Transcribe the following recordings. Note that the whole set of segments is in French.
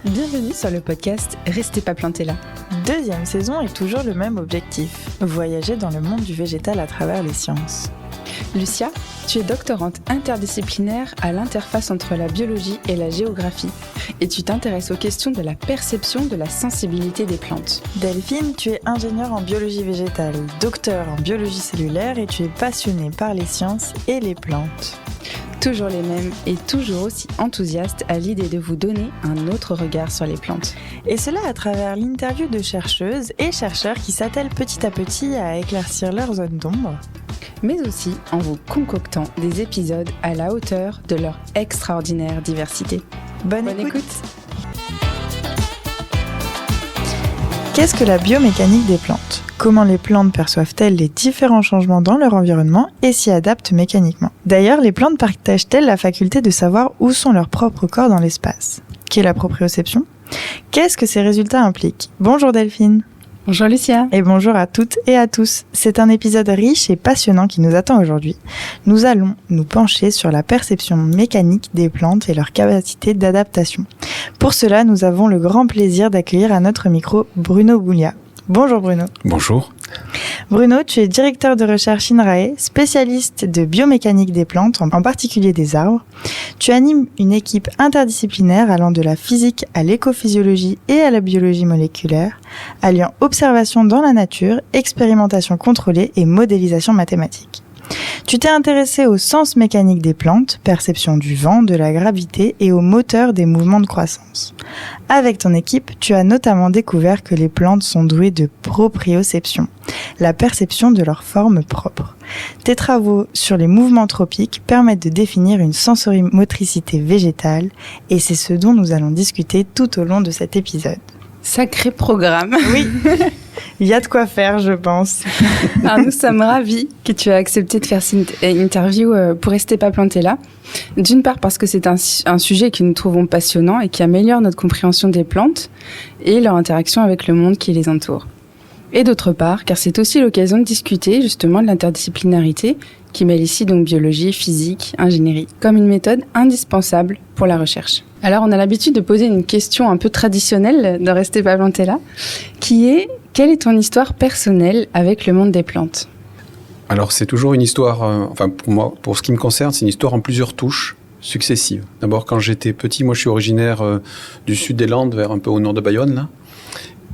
Bienvenue sur le podcast Restez pas plantés là. Deuxième saison et toujours le même objectif, voyager dans le monde du végétal à travers les sciences. Lucia, tu es doctorante interdisciplinaire à l'interface entre la biologie et la géographie et tu t'intéresses aux questions de la perception de la sensibilité des plantes. Delphine, tu es ingénieure en biologie végétale, docteur en biologie cellulaire et tu es passionnée par les sciences et les plantes. Toujours les mêmes et toujours aussi enthousiastes à l'idée de vous donner un autre regard sur les plantes. Et cela à travers l'interview de chercheuses et chercheurs qui s'attellent petit à petit à éclaircir leur zone d'ombre. Mais aussi en vous concoctant des épisodes à la hauteur de leur extraordinaire diversité. Bonne écoute. Qu'est-ce que la biomécanique des plantes ? Comment les plantes perçoivent-elles les différents changements dans leur environnement et s'y adaptent mécaniquement ? D'ailleurs, les plantes partagent-elles la faculté de savoir où sont leurs propres corps dans l'espace ? Qu'est la proprioception ? Qu'est-ce que ces résultats impliquent ? Bonjour Delphine. Bonjour Lucia. Et bonjour à toutes et à tous. C'est un épisode riche et passionnant qui nous attend aujourd'hui. Nous allons nous pencher sur la perception mécanique des plantes et leur capacité d'adaptation. Pour cela, nous avons le grand plaisir d'accueillir à notre micro Bruno Boulia. Bonjour Bruno. Bonjour. Bruno, tu es directeur de recherche INRAE, spécialiste de biomécanique des plantes, en particulier des arbres. Tu animes une équipe interdisciplinaire allant de la physique à l'écophysiologie et à la biologie moléculaire, alliant observation dans la nature, expérimentation contrôlée et modélisation mathématique. Tu t'es intéressé au sens mécanique des plantes, perception du vent, de la gravité et au moteur des mouvements de croissance. Avec ton équipe, tu as notamment découvert que les plantes sont douées de proprioception, la perception de leur forme propre. Tes travaux sur les mouvements tropiques permettent de définir une sensorimotricité végétale et c'est ce dont nous allons discuter tout au long de cet épisode. Sacré programme. Oui, il y a de quoi faire, je pense. Alors nous sommes ravis que tu aies accepté de faire cette interview pour Rester pas planté là. D'une part parce que c'est un sujet que nous trouvons passionnant et qui améliore notre compréhension des plantes et leur interaction avec le monde qui les entoure. Et d'autre part car c'est aussi l'occasion de discuter justement de l'interdisciplinarité qui mêle ici donc biologie, physique, ingénierie, comme une méthode indispensable pour la recherche. Alors on a l'habitude de poser une question un peu traditionnelle de Rester pas planté là, qui est: quelle est ton histoire personnelle avec le monde des plantes ? Alors c'est toujours une histoire, pour moi, pour ce qui me concerne, c'est une histoire en plusieurs touches successives. D'abord quand j'étais petit, moi je suis originaire du sud des Landes, vers un peu au nord de Bayonne là.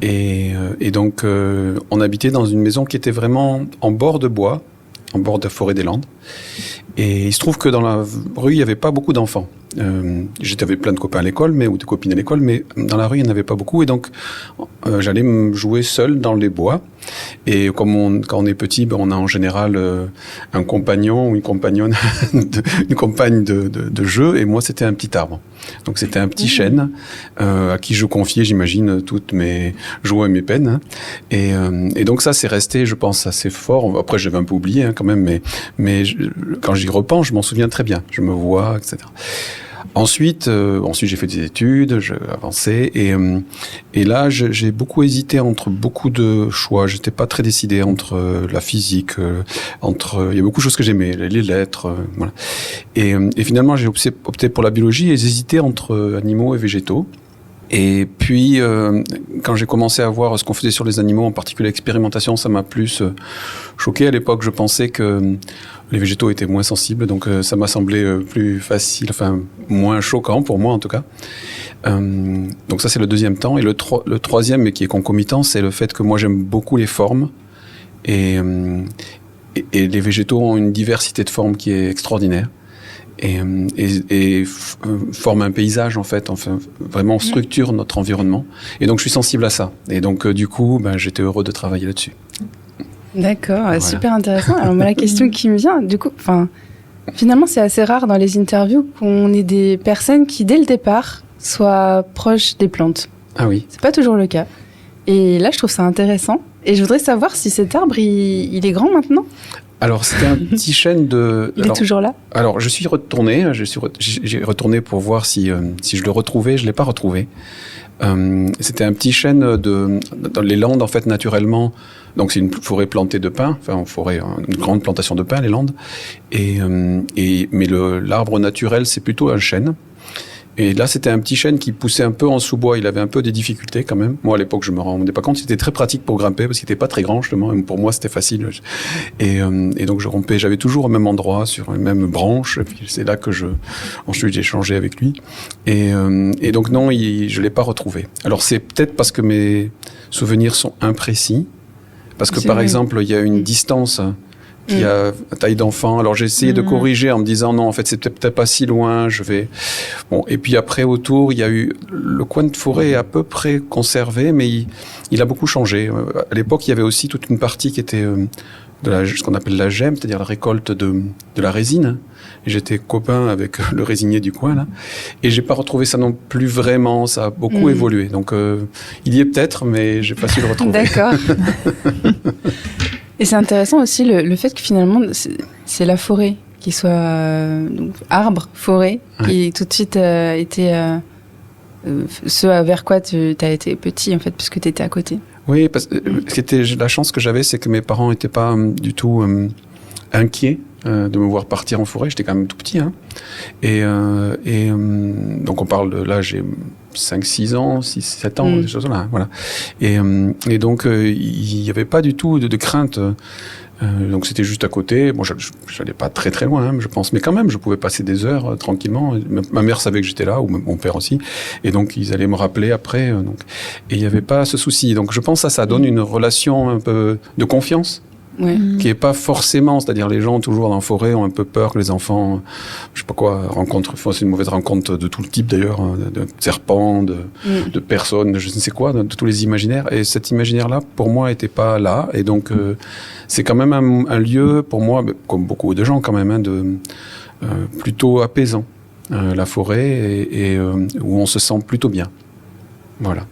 Et donc on habitait dans une maison qui était vraiment en bord de bois, en bord de la forêt des Landes. Et il se trouve que dans la rue, il n'y avait pas beaucoup d'enfants. J'avais plein de copains à l'école, ou de copines à l'école, mais dans la rue, il n'y en avait pas beaucoup. Et donc, j'allais me jouer seul dans les bois. Et quand on est petit, on a en général un compagnon ou une compagnonne, une compagne de jeu. Et moi, c'était un petit arbre. Donc, c'était un petit chêne à qui je confiais, j'imagine, toutes mes joies et mes peines. Et donc, ça, c'est resté, je pense, assez fort. Après, j'avais un peu oublié quand même, mais quand j'y repense, je m'en souviens très bien. Je me vois, etc. Ensuite, j'ai fait des études, j'ai avancé et là, j'ai beaucoup hésité entre beaucoup de choix. J'étais pas très décidé entre la physique, il y a beaucoup de choses que j'aimais, les lettres, voilà. Et finalement, j'ai opté pour la biologie et j'hésitais entre animaux et végétaux. Et puis, quand j'ai commencé à voir ce qu'on faisait sur les animaux, en particulier l'expérimentation, ça m'a plus choqué. À l'époque, je pensais que les végétaux étaient moins sensibles, donc ça m'a semblé plus facile, moins choquant pour moi en tout cas. Donc ça, c'est le deuxième temps. Et le troisième, mais qui est concomitant, c'est le fait que moi, j'aime beaucoup les formes. Et les végétaux ont une diversité de formes qui est extraordinaire. Et forme un paysage en fait, vraiment structure notre environnement. Et donc je suis sensible à ça. Et donc du coup, j'étais heureux de travailler là-dessus. D'accord, voilà. Super intéressant. Alors la question qui me vient, du coup, finalement c'est assez rare dans les interviews qu'on ait des personnes qui dès le départ soient proches des plantes. Ah oui. C'est pas toujours le cas. Et là je trouve ça intéressant. Et je voudrais savoir si cet arbre il est grand maintenant. Alors, c'était un petit chêne de... Il est toujours là ? Alors, j'ai retourné pour voir si je le retrouvais. Je l'ai pas retrouvé. C'était un petit chêne dans les Landes, en fait, naturellement. Donc, c'est une forêt plantée de pins, enfin, une grande plantation de pins, les Landes. Mais l'arbre naturel, c'est plutôt un chêne. Et là, c'était un petit chêne qui poussait un peu en sous-bois. Il avait un peu des difficultés quand même. Moi, à l'époque, je me rendais pas compte. C'était très pratique pour grimper parce qu'il était pas très grand, justement. Et pour moi, c'était facile. Et donc, je rompais. J'avais toujours au même endroit, sur les mêmes branches. Et puis, c'est là que ensuite, j'ai échangé avec lui. Et donc, non, je l'ai pas retrouvé. Alors, c'est peut-être parce que mes souvenirs sont imprécis. Parce que, par exemple, il y a une distance qui a taille d'enfant. Alors j'ai essayé de corriger en me disant non, en fait c'est peut-être pas si loin. Bon. Et puis après autour, il y a eu le coin de forêt est à peu près conservé, mais il a beaucoup changé. À l'époque, il y avait aussi toute une partie qui était ce qu'on appelle la gemme, c'est-à-dire la récolte de la résine. Et j'étais copain avec le résinier du coin là, et j'ai pas retrouvé ça non plus vraiment. Ça a beaucoup évolué. Donc il y est peut-être, mais j'ai pas su le retrouver. D'accord. Et c'est intéressant aussi le fait que finalement, c'est la forêt qui soit donc, arbre, forêt, qui tout de suite était ce vers quoi tu as été petit, en fait, puisque tu étais à côté. Oui, parce que la chance que j'avais, c'est que mes parents n'étaient pas du tout inquiets de me voir partir en forêt. J'étais quand même tout petit. Hein. Donc on parle de là, j'ai 5-6 ans, 6-7 ans, des choses là. Voilà. Et donc, il n'y avait pas du tout de crainte. Donc c'était juste à côté. Bon, je n'allais pas très très loin, hein, je pense, mais quand même, je pouvais passer des heures tranquillement. Ma mère savait que j'étais là, ou mon père aussi, et donc ils allaient me rappeler après. Et il n'y avait pas ce souci. Donc je pense que ça donne une relation un peu de confiance. Qui est pas forcément, c'est-à-dire les gens toujours dans la forêt ont un peu peur que les enfants, je sais pas quoi, c'est une mauvaise rencontre de tout le type d'ailleurs, de serpents, de personnes, de je ne sais quoi, de tous les imaginaires. Et cet imaginaire-là, pour moi, était pas là. Et donc, c'est quand même un lieu, pour moi, comme beaucoup de gens quand même, plutôt apaisant, la forêt, et où on se sent plutôt bien. Voilà.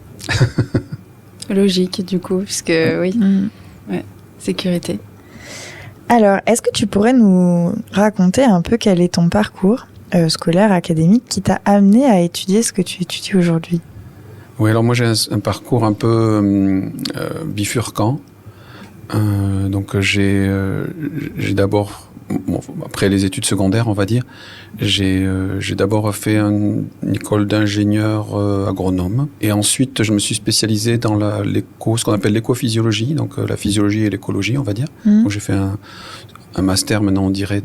Logique, du coup, puisque oui. Ouais. Sécurité. Alors, est-ce que tu pourrais nous raconter un peu quel est ton parcours scolaire, académique, qui t'a amené à étudier ce que tu étudies aujourd'hui ? Oui, alors moi j'ai un parcours un peu bifurcant. Donc j'ai d'abord, après les études secondaires, on va dire, j'ai d'abord fait une école d'ingénieur agronome, et ensuite je me suis spécialisé dans ce qu'on appelle l'écophysiologie, donc la physiologie et l'écologie, on va dire. Donc j'ai fait un master, maintenant on dirait,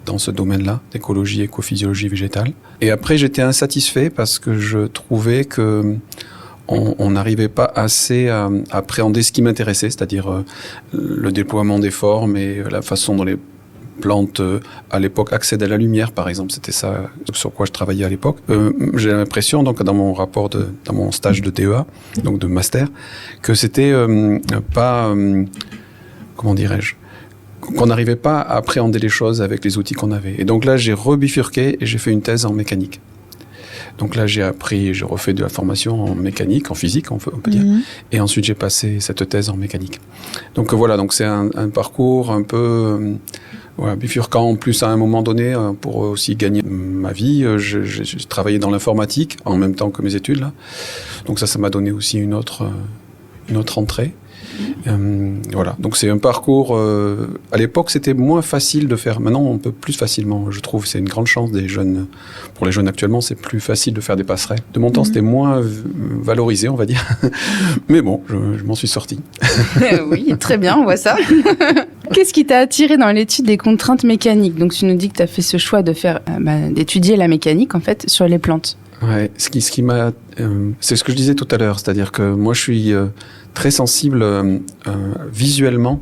dans ce domaine-là, d'écologie et écophysiologie végétale. Et après j'étais insatisfait parce que je trouvais que on n'arrivait pas assez à appréhender ce qui m'intéressait, c'est-à-dire le déploiement des formes et la façon dont les plantes, à l'époque, accèdent à la lumière, par exemple. C'était ça sur quoi je travaillais à l'époque. J'ai l'impression, donc, dans mon stage de DEA, donc de master, que c'était pas, comment dirais-je, qu'on n'arrivait pas à appréhender les choses avec les outils qu'on avait. Et donc là, j'ai rebifurqué et j'ai fait une thèse en mécanique. Donc là, j'ai refait de la formation en mécanique, en physique, on peut dire. Et ensuite, j'ai passé cette thèse en mécanique. Donc voilà, donc c'est un parcours un peu bifurquant. En plus, à un moment donné, pour aussi gagner ma vie, j'ai travaillé dans l'informatique en même temps que mes études. Là. Donc ça m'a donné aussi une autre entrée. Voilà, donc c'est un parcours. À l'époque, c'était moins facile de faire. Maintenant, on peut plus facilement. Je trouve, c'est une grande chance des jeunes. Pour les jeunes actuellement, c'est plus facile de faire des passerelles. De mon temps, c'était moins valorisé, on va dire. Mais bon, je m'en suis sorti. Oui, très bien, on voit ça. Qu'est-ce qui t'a attiré dans l'étude des contraintes mécaniques ? Donc, tu nous dis que tu as fait ce choix de d'étudier la mécanique en fait sur les plantes. Ouais, ce qui m'a, c'est ce que je disais tout à l'heure, c'est-à-dire que moi, je suis très sensible visuellement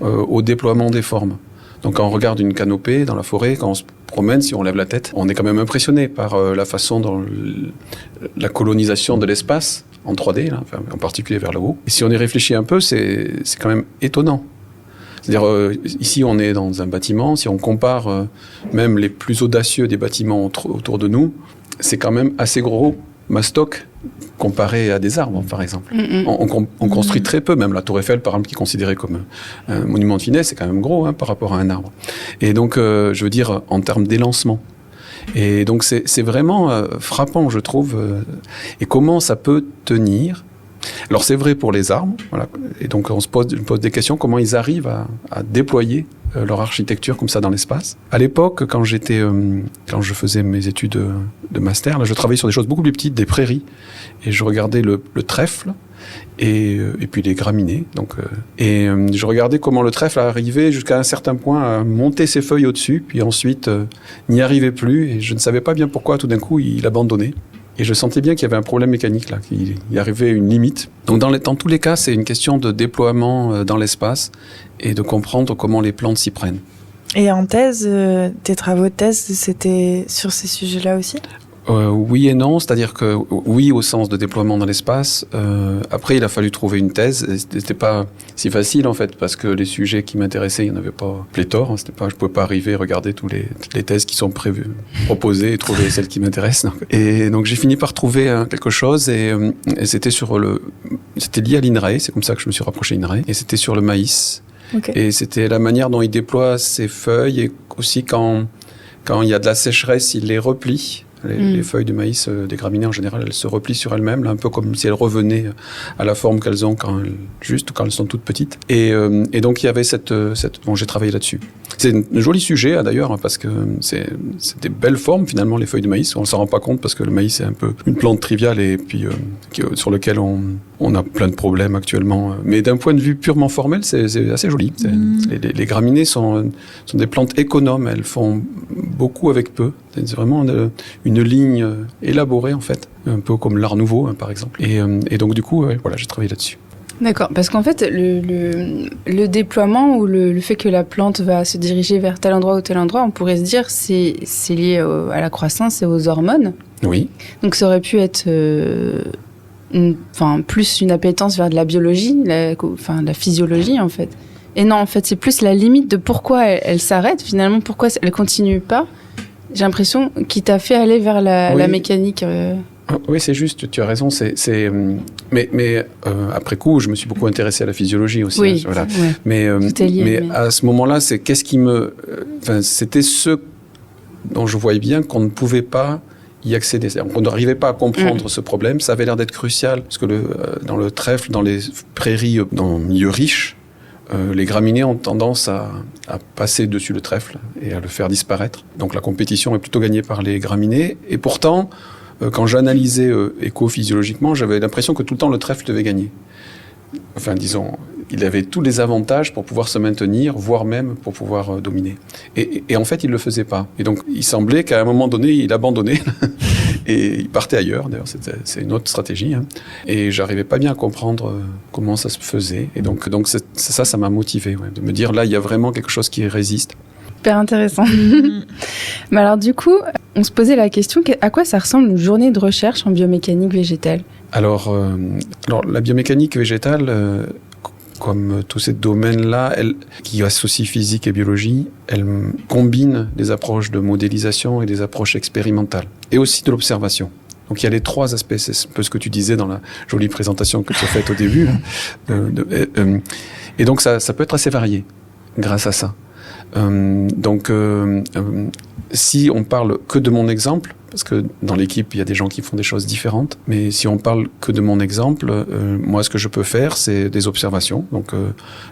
au déploiement des formes. Donc quand on regarde une canopée dans la forêt, quand on se promène, si on lève la tête, on est quand même impressionné par la façon dont la colonisation de l'espace en 3D, là, enfin, en particulier vers le haut. Et si on y réfléchit un peu, c'est quand même étonnant. C'est-à-dire, ici, on est dans un bâtiment, si on compare même les plus audacieux des bâtiments autour de nous, c'est quand même assez gros, mastoc, comparé à des arbres, par exemple. On construit très peu, même la Tour Eiffel, par exemple, qui est considérée comme un monument de finesse, c'est quand même gros par rapport à un arbre. Et donc, je veux dire, en termes d'élancement. Et donc c'est vraiment frappant, je trouve, et comment ça peut tenir. Alors c'est vrai pour les arbres, voilà. Et donc on se pose des questions, comment ils arrivent à déployer leur architecture comme ça dans l'espace. À l'époque, quand je faisais mes études de master, là, je travaillais sur des choses beaucoup plus petites, des prairies, et je regardais le trèfle et puis les graminées. Donc, je regardais comment le trèfle arrivait jusqu'à un certain point à monter ses feuilles au-dessus, puis ensuite n'y arrivait plus, et je ne savais pas bien pourquoi tout d'un coup il abandonnait. Et je sentais bien qu'il y avait un problème mécanique là, qu'il y arrivait une limite. Donc dans tous les cas, c'est une question de déploiement dans l'espace et de comprendre comment les plantes s'y prennent. Et en thèse, tes travaux de thèse, c'était sur ces sujets-là aussi ? Oui et non, c'est-à-dire que oui au sens de déploiement dans l'espace. Après, il a fallu trouver une thèse. C'était pas si facile en fait parce que les sujets qui m'intéressaient, il n'y en avait pas pléthore. Je pouvais pas arriver, regarder toutes les thèses qui sont proposées et trouver celles qui m'intéressent. Et donc j'ai fini par trouver quelque chose et c'était lié à l'INRAE. C'est comme ça que je me suis rapproché d'INRAE et c'était sur le maïs. Okay. Et c'était la manière dont il déploie ses feuilles et aussi quand il y a de la sécheresse, il les replie. Les feuilles de maïs des graminées en général, elles se replient sur elles-mêmes, là, un peu comme si elles revenaient à la forme qu'elles ont quand elles sont toutes petites. Et donc il y avait bon, j'ai travaillé là-dessus. C'est un joli sujet d'ailleurs parce que c'est des belles formes finalement les feuilles de maïs. On ne s'en rend pas compte parce que le maïs c'est un peu une plante triviale et puis sur lequel on a plein de problèmes actuellement. Mais d'un point de vue purement formel, c'est assez joli. Les graminées sont des plantes économes. Elles font beaucoup avec peu. C'est vraiment une ligne élaborée en fait, un peu comme l'Art Nouveau par exemple. Et donc du coup, voilà, j'ai travaillé là-dessus. D'accord, parce qu'en fait, le déploiement ou le fait que la plante va se diriger vers tel endroit ou tel endroit, on pourrait se dire c'est lié à la croissance et aux hormones. Oui. Donc ça aurait pu être plus une appétence vers de la biologie, la physiologie en fait. Et non, en fait, c'est plus la limite de pourquoi elle s'arrête finalement, pourquoi elle continue pas. J'ai l'impression qu'il t'a fait aller vers la mécanique. Oui, c'est juste, tu as raison. Mais après coup, je me suis beaucoup intéressé à la physiologie aussi. Oui, voilà. Ouais. Mais à ce moment-là, c'est qu'est-ce qui c'était ce dont je voyais bien qu'on ne pouvait pas y accéder. On n'arrivait pas à comprendre ce problème. Ça avait l'air d'être crucial parce que dans le trèfle, dans les prairies, dans le milieu riche, les graminées ont tendance à passer dessus le trèfle et à le faire disparaître. Donc la compétition est plutôt gagnée par les graminées. Et pourtant, quand j'analysais éco-physiologiquement, j'avais l'impression que tout le temps le trèfle devait gagner. Enfin, disons, il avait tous les avantages pour pouvoir se maintenir, voire même pour pouvoir dominer. Et en fait, il ne le faisait pas. Et donc, il semblait qu'à un moment donné, il abandonnait et il partait ailleurs. D'ailleurs, c'est une autre stratégie. Hein. Et j'arrivais pas bien à comprendre comment ça se faisait. Et donc ça m'a motivé, de me dire, là, il y a vraiment quelque chose qui résiste. Super intéressant. Mais alors du coup, on se posait la question, à quoi ça ressemble une journée de recherche en biomécanique végétale ? Alors la biomécanique végétale, comme tous ces domaines-là, qui associent physique et biologie, elle combine des approches de modélisation et des approches expérimentales, et aussi de l'observation. Donc il y a les trois aspects, c'est un peu ce que tu disais dans la jolie présentation que tu as faite au début. Et donc ça peut être assez varié grâce à ça. Si on parle que de mon exemple, parce que dans l'équipe, il y a des gens qui font des choses différentes, mais si on parle que de mon exemple, moi, ce que je peux faire, c'est des observations. Donc,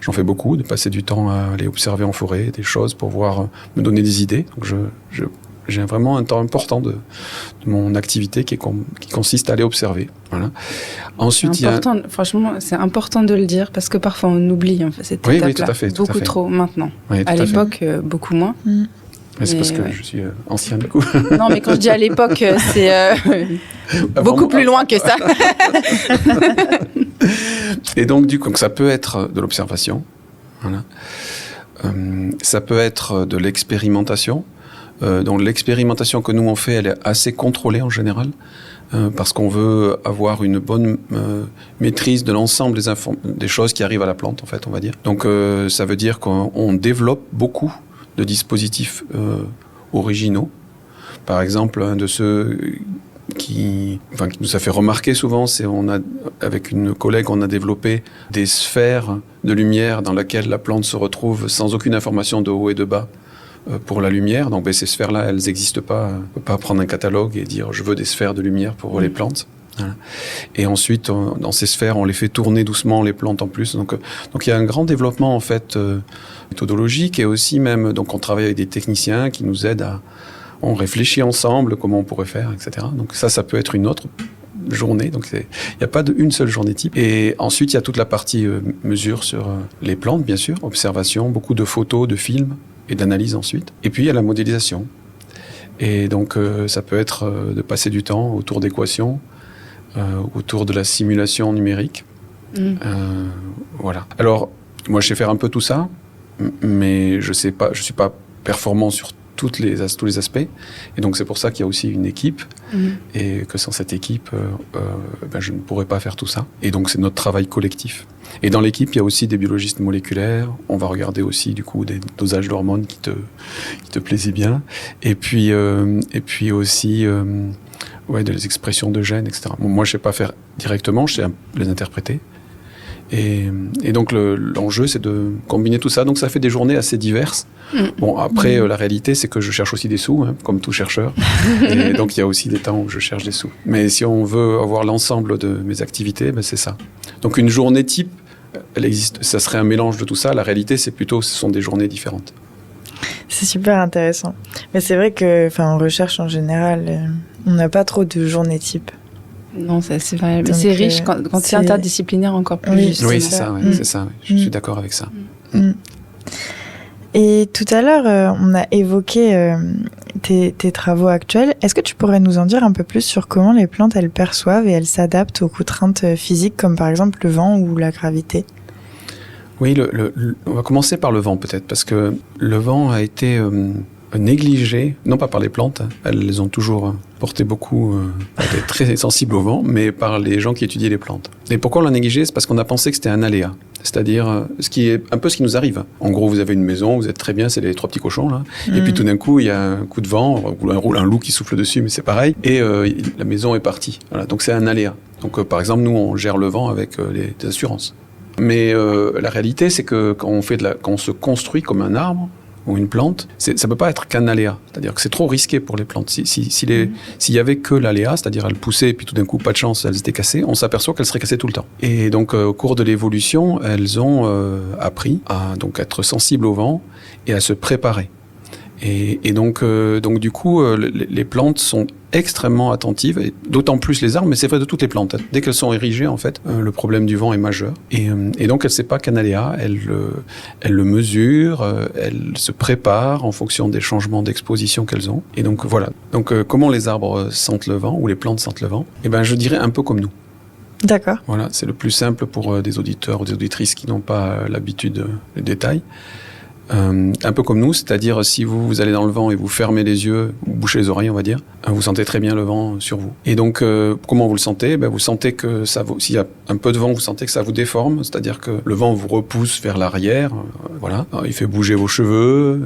j'en fais beaucoup, de passer du temps à aller observer en forêt des choses pour me donner des idées. Donc, j'ai vraiment un temps important de mon activité qui consiste à aller observer. Voilà. Ensuite, franchement, c'est important de le dire parce que parfois on oublie en fait, cette étape-là. Oui, tout à fait. Beaucoup trop maintenant. Oui, à l'époque, beaucoup moins. Mais c'est parce que je suis ancien du coup. Non, mais quand je dis à l'époque, c'est beaucoup plus loin que ça. Et donc, du coup, ça peut être de l'observation. Voilà. Ça peut être de l'expérimentation. Donc l'expérimentation que nous on fait, elle est assez contrôlée en général, parce qu'on veut avoir une bonne maîtrise de l'ensemble des choses qui arrivent à la plante, en fait, on va dire. Donc ça veut dire qu'on développe beaucoup de dispositifs originaux. Par exemple, un de ceux qui nous a fait remarquer souvent, avec une collègue, on a développé des sphères de lumière dans lesquelles la plante se retrouve sans aucune information de haut et de bas, pour la lumière. Donc ces sphères-là, elles n'existent pas. On ne peut pas prendre un catalogue et dire je veux des sphères de lumière pour les plantes. Voilà. Et ensuite, dans ces sphères, on les fait tourner doucement, les plantes en plus. Donc il y a un grand développement en fait méthodologique et aussi même, donc on travaille avec des techniciens qui nous aident on réfléchit ensemble comment on pourrait faire, etc. Donc ça peut être une autre journée. Donc il n'y a pas une seule journée type. Et ensuite, il y a toute la partie mesure sur les plantes, bien sûr, observation, beaucoup de photos, de films et d'analyse ensuite. Et puis il y a la modélisation. Et donc ça peut être de passer du temps autour d'équations, autour de la simulation numérique. Voilà. Alors, moi, je sais faire un peu tout ça, mais je suis pas performant sur tous les aspects. Et donc, c'est pour ça qu'il y a aussi une équipe. Et que sans cette équipe, je ne pourrais pas faire tout ça. Et donc, c'est notre travail collectif. Et dans l'équipe, il y a aussi des biologistes moléculaires. On va regarder aussi, du coup, des dosages d'hormones qui te plaisaient bien. Et puis aussi... des expressions de gènes, etc. Bon, moi, je ne sais pas faire directement, je sais les interpréter. Et donc, l'enjeu, c'est de combiner tout ça. Donc, ça fait des journées assez diverses. Bon, après, la réalité, c'est que je cherche aussi des sous, comme tout chercheur. Et donc, il y a aussi des temps où je cherche des sous. Mais si on veut avoir l'ensemble de mes activités, c'est ça. Donc, une journée type, elle existe. Ça serait un mélange de tout ça. La réalité, ce sont des journées différentes. C'est super intéressant. Mais c'est vrai en recherche en général, on n'a pas trop de journées type. Non, c'est vrai. Mais c'est riche quand c'est interdisciplinaire encore plus. Oui, c'est ça. C'est ça. Je suis d'accord avec ça. Et tout à l'heure, on a évoqué tes travaux actuels. Est-ce que tu pourrais nous en dire un peu plus sur comment les plantes, elles perçoivent et elles s'adaptent aux contraintes physiques, comme par exemple le vent ou la gravité ? Oui, on va commencer par le vent peut-être, parce que le vent a été négligé, non pas par les plantes, elles les ont toujours porté beaucoup, étaient très sensibles au vent, mais par les gens qui étudiaient les plantes. Et pourquoi on l'a négligé ? C'est parce qu'on a pensé que c'était un aléa, c'est-à-dire ce qui est un peu ce qui nous arrive. En gros, vous avez une maison, vous êtes très bien, c'est les 3 petits cochons là, et puis tout d'un coup, il y a un coup de vent, ou un loup qui souffle dessus, mais c'est pareil, et la maison est partie. Voilà, donc c'est un aléa. Donc par exemple, nous, on gère le vent avec des assurances. Mais la réalité, c'est que quand on se construit comme un arbre ou une plante, ça peut pas être qu'un aléa. C'est-à-dire que c'est trop risqué pour les plantes. S'il y avait que l'aléa, c'est-à-dire elles poussaient et puis tout d'un coup, pas de chance, elles étaient cassées, on s'aperçoit qu'elles seraient cassées tout le temps. Et donc, au cours de l'évolution, elles ont appris à donc être sensibles au vent et à se préparer. Et donc du coup, les plantes sont extrêmement attentives, et d'autant plus les arbres, mais c'est vrai de toutes les plantes. Dès qu'elles sont érigées, en fait, le problème du vent est majeur. Et donc, elle ne sait pas qu'un aléa, elle le mesure, elle se prépare en fonction des changements d'exposition qu'elles ont. Et donc, voilà. Donc, comment les arbres sentent le vent, ou les plantes sentent le vent ? Eh ben, je dirais un peu comme nous. D'accord. Voilà, c'est le plus simple pour des auditeurs ou des auditrices qui n'ont pas l'habitude des détails. Un peu comme nous, c'est-à-dire si vous allez dans le vent et vous fermez les yeux, vous bouchez les oreilles, on va dire, vous sentez très bien le vent sur vous. Et donc, comment vous le sentez ? Vous sentez que s'il y a un peu de vent, vous sentez que ça vous déforme, c'est-à-dire que le vent vous repousse vers l'arrière, voilà. Alors, il fait bouger vos cheveux,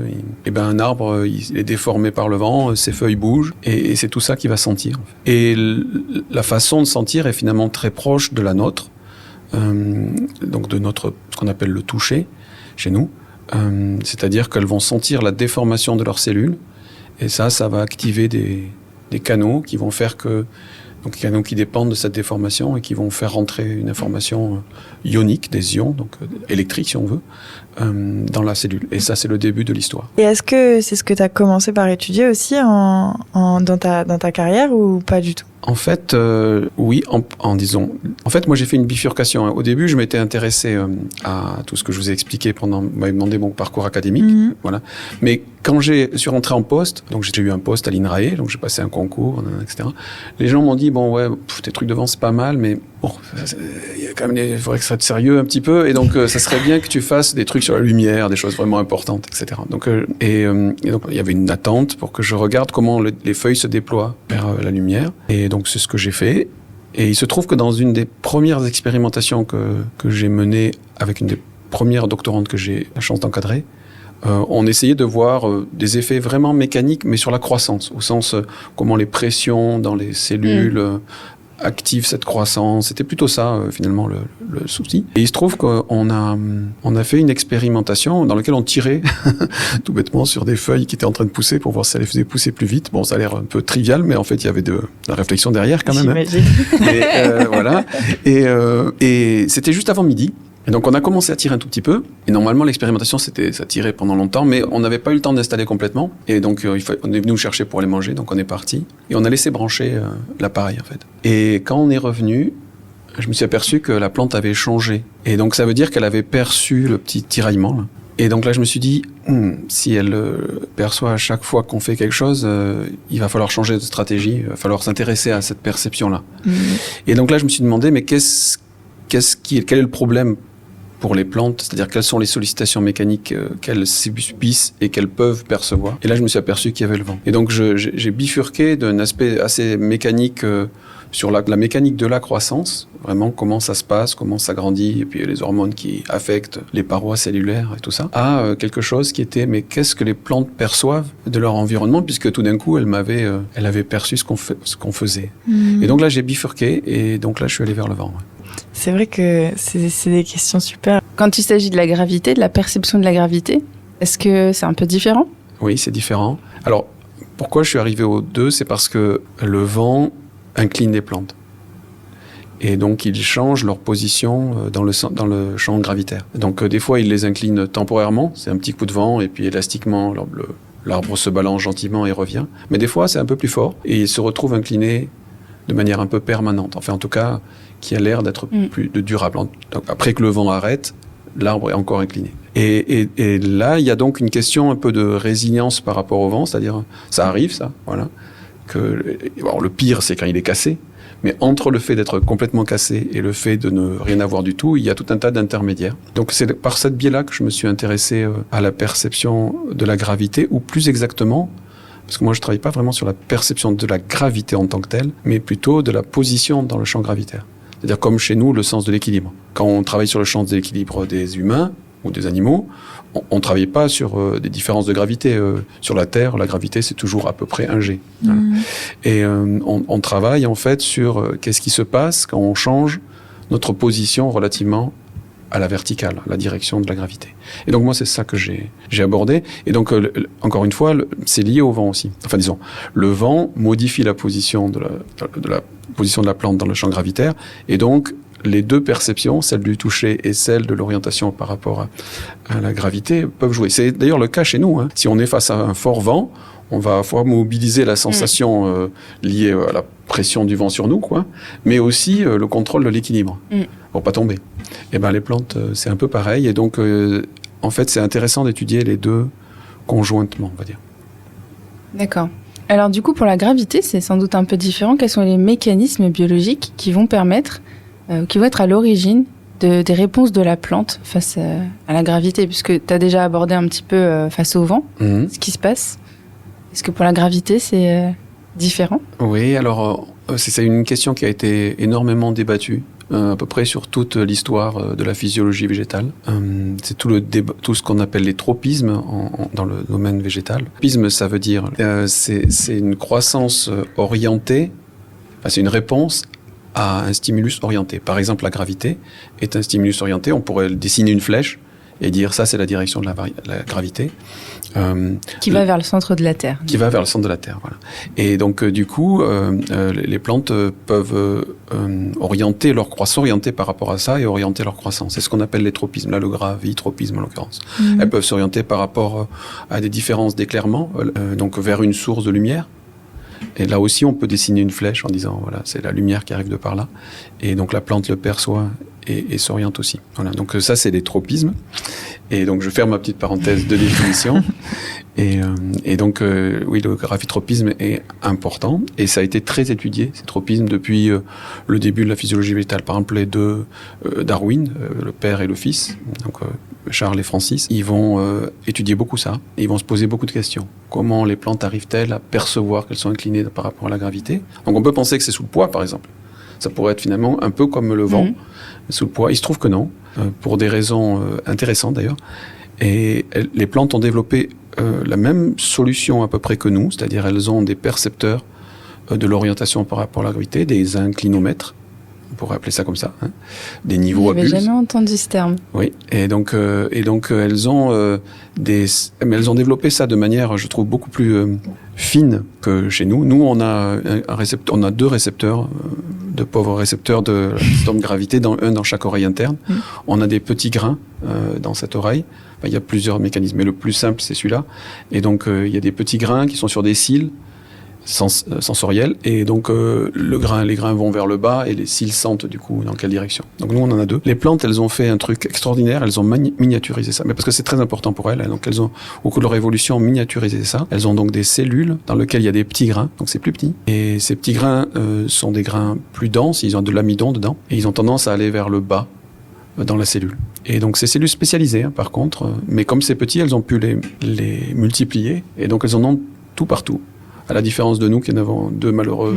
et un arbre, il est déformé par le vent, ses feuilles bougent, et c'est tout ça qu'il va sentir. Et la façon de sentir est finalement très proche de la nôtre, donc de ce qu'on appelle le toucher, chez nous. C'est-à-dire qu'elles vont sentir la déformation de leurs cellules, et ça va activer des canaux qui vont faire donc des canaux qui dépendent de cette déformation et qui vont faire rentrer une information ionique, des ions, donc électriques si on veut, dans la cellule. Et ça, c'est le début de l'histoire. Et est-ce que c'est ce que tu as commencé par étudier aussi dans ta carrière ou pas du tout ? En fait, oui, en fait, moi, j'ai fait une bifurcation. Au début, je m'étais intéressé à tout ce que je vous ai expliqué vous m'avez demandé mon parcours académique, voilà. Mais quand je suis rentré en poste, donc j'ai eu un poste à l'INRAE, donc j'ai passé un concours, etc. Les gens m'ont dit, tes trucs de vent, c'est pas mal, mais bon, il faudrait que ça soit sérieux un petit peu, et donc ça serait bien que tu fasses des trucs sur la lumière, des choses vraiment importantes, etc. Donc, et donc, il y avait une attente pour que je regarde comment les feuilles se déploient vers la lumière, et donc c'est ce que j'ai fait. Et il se trouve que dans une des premières expérimentations que j'ai menées avec une des premières doctorantes que j'ai la chance d'encadrer, on essayait de voir des effets vraiment mécaniques, mais sur la croissance, au sens comment les pressions dans les cellules active cette croissance. C'était plutôt ça, finalement, le souci. Et il se trouve qu'on a fait une expérimentation dans laquelle on tirait tout bêtement sur des feuilles qui étaient en train de pousser pour voir si ça les faisait pousser plus vite. Bon, ça a l'air un peu trivial, mais en fait, il y avait de la réflexion derrière quand même. J'imagine. Voilà. Et c'était juste avant midi. Et donc, on a commencé à tirer un tout petit peu. Et normalement, l'expérimentation, ça tirait pendant longtemps, mais on n'avait pas eu le temps d'installer complètement. Et donc, on est venu nous chercher pour les manger. Donc, on est parti. Et on a laissé brancher l'appareil, en fait. Et quand on est revenu, je me suis aperçu que la plante avait changé. Et donc, ça veut dire qu'elle avait perçu le petit tiraillement, là. Et donc là, je me suis dit, si elle perçoit à chaque fois qu'on fait quelque chose, il va falloir changer de stratégie. Il va falloir s'intéresser à cette perception-là. Et donc là, je me suis demandé, mais quel est le problème pour les plantes, c'est-à-dire quelles sont les sollicitations mécaniques qu'elles subissent et qu'elles peuvent percevoir. Et là, je me suis aperçu qu'il y avait le vent. Et donc, j'ai bifurqué d'un aspect assez mécanique sur la mécanique de la croissance, vraiment comment ça se passe, comment ça grandit, et puis les hormones qui affectent les parois cellulaires et tout ça, à quelque chose qui était, mais qu'est-ce que les plantes perçoivent de leur environnement, puisque tout d'un coup, elle avait perçu ce qu'on faisait. Et donc là, j'ai bifurqué, et donc là, je suis allé vers le vent. Ouais. C'est vrai que c'est des questions super. Quand il s'agit de la gravité, de la perception de la gravité, est-ce que c'est un peu différent ? Oui, c'est différent. Alors, pourquoi je suis arrivé aux deux ? C'est parce que le vent incline les plantes. Et donc, ils changent leur position dans le champ gravitaire. Donc, des fois, ils les inclinent temporairement. C'est un petit coup de vent, et puis élastiquement, l'arbre se balance gentiment et revient. Mais des fois, c'est un peu plus fort, et ils se retrouvent inclinés de manière un peu permanente. Enfin, en tout cas, qui a l'air d'être plus durable. Donc, après que le vent arrête, l'arbre est encore incliné. Et là, il y a donc une question un peu de résilience par rapport au vent, c'est-à-dire, ça arrive, ça, voilà. Alors, le pire, c'est quand il est cassé, mais entre le fait d'être complètement cassé et le fait de ne rien avoir du tout, il y a tout un tas d'intermédiaires. Donc, c'est par cette biais-là que je me suis intéressé à la perception de la gravité, ou plus exactement, parce que moi, je travaille pas vraiment sur la perception de la gravité en tant que telle, mais plutôt de la position dans le champ gravitaire. C'est-à-dire comme chez nous, le sens de l'équilibre. Quand on travaille sur le sens de l'équilibre des humains ou des animaux, on ne travaille pas sur des différences de gravité. Sur la Terre, la gravité, c'est toujours à peu près 1G. Voilà. Et on travaille en fait sur qu'est-ce qui se passe quand on change notre position relativement à la verticale, à la direction de la gravité. Et donc moi, c'est ça que j'ai abordé. Et donc, encore une fois, c'est lié au vent aussi. Enfin, disons, le vent modifie la position de la position de la plante dans le champ gravitaire, et donc les deux perceptions, celle du toucher et celle de l'orientation par rapport à la gravité, peuvent jouer. C'est d'ailleurs le cas chez nous. Hein. Si on est face à un fort vent, on va mobiliser la sensation liée à la pression du vent sur nous, quoi, mais aussi le contrôle de l'équilibre pour pas tomber. Et ben les plantes, c'est un peu pareil. Et donc, en fait, c'est intéressant d'étudier les deux conjointement, on va dire. D'accord. Alors du coup, pour la gravité, c'est sans doute un peu différent. Quels sont les mécanismes biologiques qui vont être à l'origine des réponses de la plante face à la gravité, puisque tu as déjà abordé un petit peu face au vent, ce qui se passe. Est-ce que pour la gravité, c'est différent ? Oui, alors c'est une question qui a été énormément débattue, à peu près sur toute l'histoire de la physiologie végétale. C'est tout ce qu'on appelle les tropismes dans le domaine végétal. Tropisme, ça veut dire c'est une croissance orientée, c'est une réponse à un stimulus orienté. Par exemple, la gravité est un stimulus orienté. On pourrait dessiner une flèche et dire ça, c'est la direction de la gravité. Qui va vers le centre de la Terre. Qui va vers le centre de la Terre, voilà. Et donc, du coup, les plantes peuvent s'orienter par rapport à ça et orienter leur croissance. C'est ce qu'on appelle les tropismes. Là, le gravitropisme, en l'occurrence. Elles peuvent s'orienter par rapport à des différences d'éclairement, donc vers une source de lumière. Et là aussi, on peut dessiner une flèche en disant, voilà, c'est la lumière qui arrive de par là. Et donc, la plante le perçoit et s'oriente aussi. Voilà. Donc, ça, c'est les tropismes. Et donc, je ferme ma petite parenthèse de définition. Et donc, oui, le gravitropisme est important. Et ça a été très étudié, ces tropismes, depuis le début de la physiologie végétale. Par exemple, les deux Darwin, le père et le fils, donc Charles et Francis, ils vont étudier beaucoup ça. Et ils vont se poser beaucoup de questions. Comment les plantes arrivent-elles à percevoir qu'elles sont inclinées par rapport à la gravité ? Donc, on peut penser que c'est sous le poids, par exemple. Ça pourrait être finalement un peu comme le vent, sous le poids. Il se trouve que non, pour des raisons intéressantes d'ailleurs. Et les plantes ont développé la même solution à peu près que nous, c'est-à-dire elles ont des percepteurs de l'orientation par rapport à la gravité, des inclinomètres, on pourrait appeler ça comme ça, hein, des niveaux à bulles. J'avais jamais entendu ce terme. Oui, et donc elles ont développé ça de manière, je trouve, beaucoup plus fine que chez nous. Nous, on a on a 2 récepteurs, de pauvres récepteurs de système de gravité, un dans chaque oreille interne. On a des petits grains dans cette oreille. Enfin, il y a plusieurs mécanismes, mais le plus simple, c'est celui-là. Et donc, il y a des petits grains qui sont sur des cils sensoriels, et donc les grains vont vers le bas et les cils sentent du coup dans quelle direction. Donc nous on en a 2. Les plantes, elles ont fait un truc extraordinaire, elles ont miniaturisé ça, mais parce que c'est très important pour elles, hein. Donc elles ont au cours de leur évolution miniaturisé ça. Elles ont donc des cellules dans lesquelles il y a des petits grains, donc c'est plus petit, et ces petits grains sont des grains plus denses, ils ont de l'amidon dedans, et ils ont tendance à aller vers le bas dans la cellule. Et donc ces cellules spécialisées, hein, par contre, mais comme c'est petit, elles ont pu les multiplier, et donc elles en ont tout partout. À la différence de nous, qui en avons 2 malheureux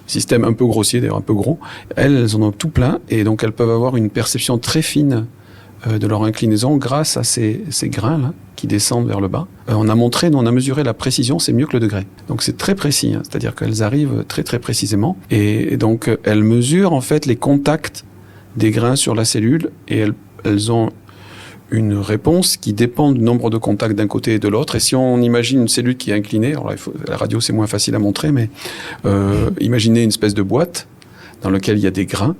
systèmes un peu grossiers, d'ailleurs un peu gros, elles en ont tout plein, et donc elles peuvent avoir une perception très fine de leur inclinaison grâce à ces grains-là qui descendent vers le bas. On a mesuré la précision, c'est mieux que le degré. Donc c'est très précis, hein, c'est-à-dire qu'elles arrivent très très précisément, et donc elles mesurent en fait les contacts des grains sur la cellule, et elles ont une réponse qui dépend du nombre de contacts d'un côté et de l'autre. Et si on imagine une cellule qui est inclinée, alors là, la radio c'est moins facile à montrer, mais imaginez une espèce de boîte dans laquelle il y a des grains.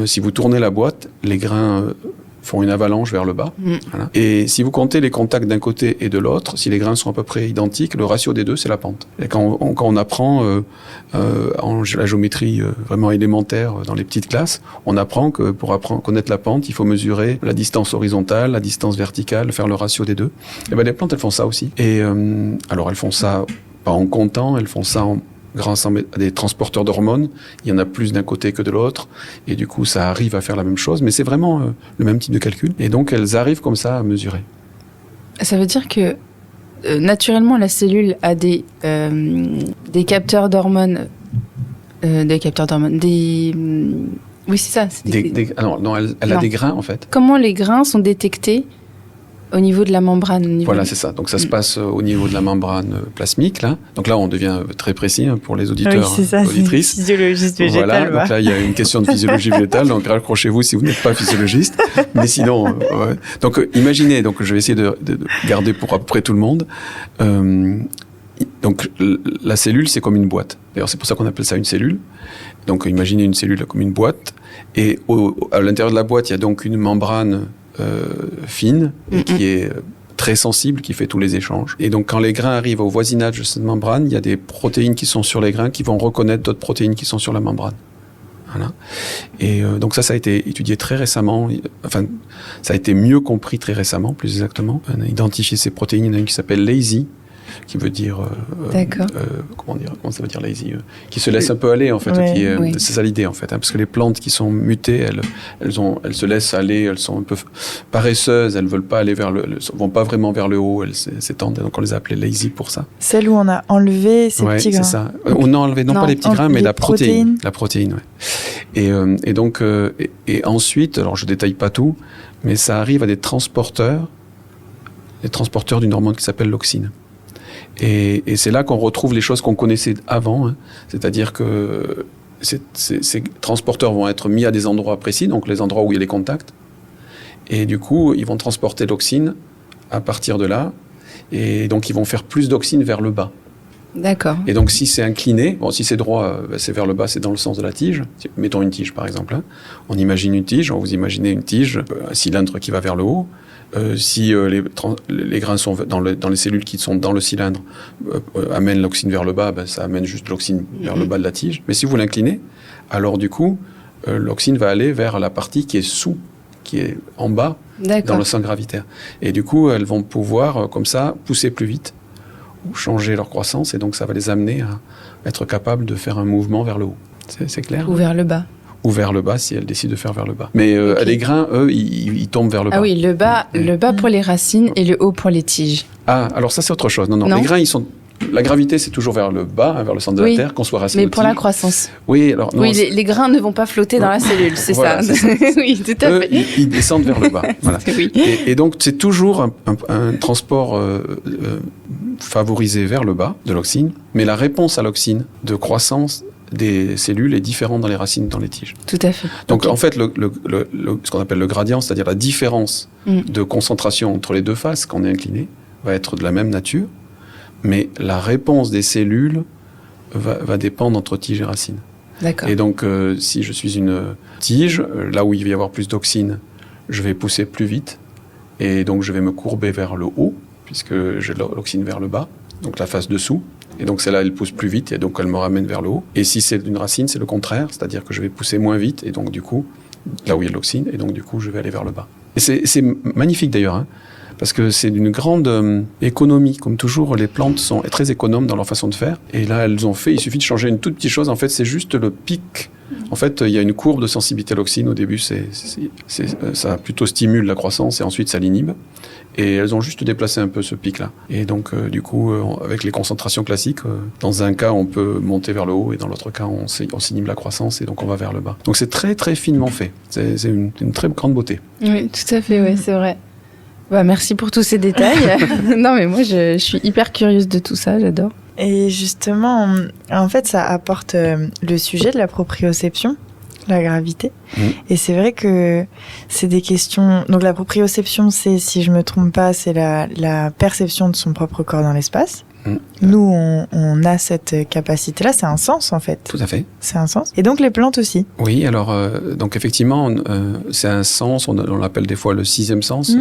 Si vous tournez la boîte, les grains font une avalanche vers le bas. Voilà. Et si vous comptez les contacts d'un côté et de l'autre, si les grains sont à peu près identiques, le ratio des 2, c'est la pente. Et quand on apprend en la géométrie vraiment élémentaire dans les petites classes, on apprend que pour connaître la pente, il faut mesurer la distance horizontale, la distance verticale, faire le ratio des 2. Et ben les plantes, elles font ça aussi. Et alors elles font ça pas en comptant, elles font ça grâce à des transporteurs d'hormones. Il y en a plus d'un côté que de l'autre, et du coup ça arrive à faire la même chose, mais c'est vraiment le même type de calcul, et donc elles arrivent comme ça à mesurer. Ça veut dire que naturellement la cellule a des capteurs d'hormones, oui c'est ça. Alors non, elle a des grains en fait. Comment les grains sont détectés au niveau de la membrane? Voilà, c'est ça. Donc ça se passe au niveau de la membrane plasmique, là. Donc là, on devient très précis pour les auditeurs, oui, c'est ça, auditrices. C'est physiologiste végétal. Voilà, donc là, il y a une question de physiologie végétale, donc accrochez-vous si vous n'êtes pas physiologiste. Mais sinon, ouais. Donc imaginez, donc je vais essayer de garder pour à peu près tout le monde. Donc la cellule, c'est comme une boîte. D'ailleurs, c'est pour ça qu'on appelle ça une cellule. Donc imaginez une cellule comme une boîte. Et à l'intérieur de la boîte, il y a donc une membrane fine, et qui est très sensible, qui fait tous les échanges. Et donc, quand les grains arrivent au voisinage de cette membrane, il y a des protéines qui sont sur les grains qui vont reconnaître d'autres protéines qui sont sur la membrane. Voilà. Et donc ça a été étudié très récemment. Enfin, ça a été mieux compris très récemment, plus exactement. On a identifié ces protéines. Il y en a une qui s'appelle lazy, qui veut dire comment ça veut dire lazy, qui se laisse un peu aller en fait, ouais. C'est ça l'idée en fait, hein, parce que les plantes qui sont mutées, elles se laissent aller, elles sont un peu paresseuses, elles veulent pas aller vont pas vraiment vers le haut, elles s'étendent, donc on les a appelées lazy pour ça. Celle où on a enlevé ces petits grains. C'est ça. On a enlevé non pas les petits grains, mais la protéine. La protéine, ouais. Et donc et ensuite, alors je détaille pas tout, mais ça arrive à des transporteurs d'une hormone qui s'appelle l'auxine. Et c'est là qu'on retrouve les choses qu'on connaissait avant, hein. C'est-à-dire que ces transporteurs vont être mis à des endroits précis, donc les endroits où il y a les contacts, et du coup ils vont transporter l'auxine à partir de là, et donc ils vont faire plus d'auxine vers le bas. D'accord. Et donc si c'est incliné, si c'est droit, c'est vers le bas, c'est dans le sens de la tige. Mettons une tige par exemple, hein. On imagine une tige, vous imaginez une tige, un cylindre qui va vers le haut. Si les grains sont dans les cellules qui sont dans le cylindre, amènent l'auxine vers le bas, ça amène juste l'auxine vers le bas de la tige. Mais si vous l'inclinez, alors du coup, l'auxine va aller vers la partie qui est en bas, dans le sein gravitaire. Et du coup, elles vont pouvoir, comme ça, pousser plus vite ou changer leur croissance, et donc ça va les amener à être capables de faire un mouvement vers le haut. C'est clair? Ou vers le bas. Ou vers le bas si elles décident de faire vers le bas. Mais les grains, eux, ils tombent vers le bas. Ah oui, le bas pour les racines et le haut pour les tiges. Ah, alors ça c'est autre chose. Non. Les grains, la gravité c'est toujours vers le bas, hein, vers le centre de la Terre, qu'on soit racine ou tige. Mais pour la croissance. Oui, alors non. Oui, les grains ne vont pas flotter dans la cellule, c'est voilà, ça. Oui, tout à fait. Ils descendent vers le bas. Voilà. Oui. Et donc c'est toujours un transport favorisé vers le bas de l'auxine, mais la réponse à l'auxine de croissance des cellules est différente dans les racines, dans les tiges. Tout à fait. Donc en fait, ce qu'on appelle le gradient, c'est-à-dire la différence de concentration entre les deux faces quand on est incliné, va être de la même nature, mais la réponse des cellules va dépendre entre tige et racine. D'accord. Et donc, si je suis une tige, là où il va y avoir plus d'auxine, je vais pousser plus vite, et donc je vais me courber vers le haut, puisque j'ai l'auxine vers le bas, donc la face dessous. Et donc celle-là, elle pousse plus vite, et donc elle me ramène vers le haut. Et si c'est une racine, c'est le contraire, c'est-à-dire que je vais pousser moins vite, et donc du coup, là où il y a de l'auxine, et donc du coup, je vais aller vers le bas. Et c'est magnifique d'ailleurs, hein, parce que c'est d'une grande économie. Comme toujours, les plantes sont très économes dans leur façon de faire. Et là, elles ont fait, il suffit de changer une toute petite chose. En fait, c'est juste le pic. En fait, il y a une courbe de sensibilité à l'auxine. Au début, ça plutôt stimule la croissance et ensuite ça l'inhibe. Et elles ont juste déplacé un peu ce pic-là. Et donc, du coup, avec les concentrations classiques, dans un cas, on peut monter vers le haut et dans l'autre cas, on s'inhibe la croissance et donc on va vers le bas. Donc, c'est très, très finement fait. C'est une très grande beauté. Oui, tout à fait, ouais, c'est vrai. Bah, merci pour tous ces détails. Non, mais moi, je suis hyper curieuse de tout ça, j'adore. Et justement, en fait, ça apporte le sujet de la proprioception, la gravité. Et c'est vrai que c'est des questions... Donc la proprioception, c'est, si je me trompe pas, c'est la perception de son propre corps dans l'espace. Nous, on a cette capacité-là, c'est un sens en fait. Tout à fait. C'est un sens. Et donc les plantes aussi. Oui, alors donc effectivement, c'est un sens, on l'appelle des fois le sixième sens.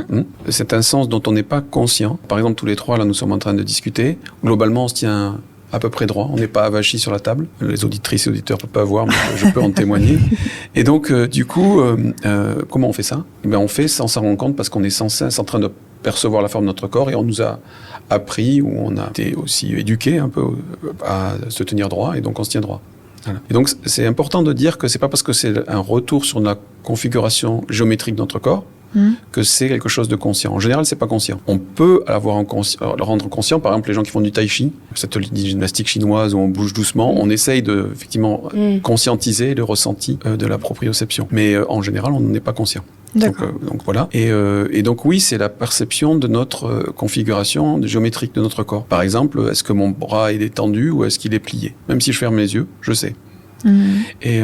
C'est un sens dont on n'est pas conscient. Par exemple, tous les trois, là, nous sommes en train de discuter. Globalement, on se tient à peu près droit, on n'est pas avachi sur la table. Les auditrices et auditeurs ne peuvent pas voir, mais je peux en témoigner. Et donc, du coup, comment on fait ça ? Eh bien, on fait sans s'en rendre compte parce qu'on est sans cesse en train de percevoir la forme de notre corps et on nous a appris ou on a été aussi éduqué un peu à se tenir droit et donc on se tient droit. Voilà. Et donc, c'est important de dire que c'est pas parce que c'est un retour sur la configuration géométrique de notre corps que c'est quelque chose de conscient. En général, c'est pas conscient. On peut le rendre conscient. Par exemple, les gens qui font du tai chi, cette gymnastique chinoise où on bouge doucement, on essaye de effectivement conscientiser le ressenti de la proprioception. Mais en général, on n'en est pas conscient. Donc voilà. Et donc oui, c'est la perception de notre configuration géométrique de notre corps. Par exemple, est-ce que mon bras est détendu ou est-ce qu'il est plié ? Même si je ferme les yeux, je sais. Et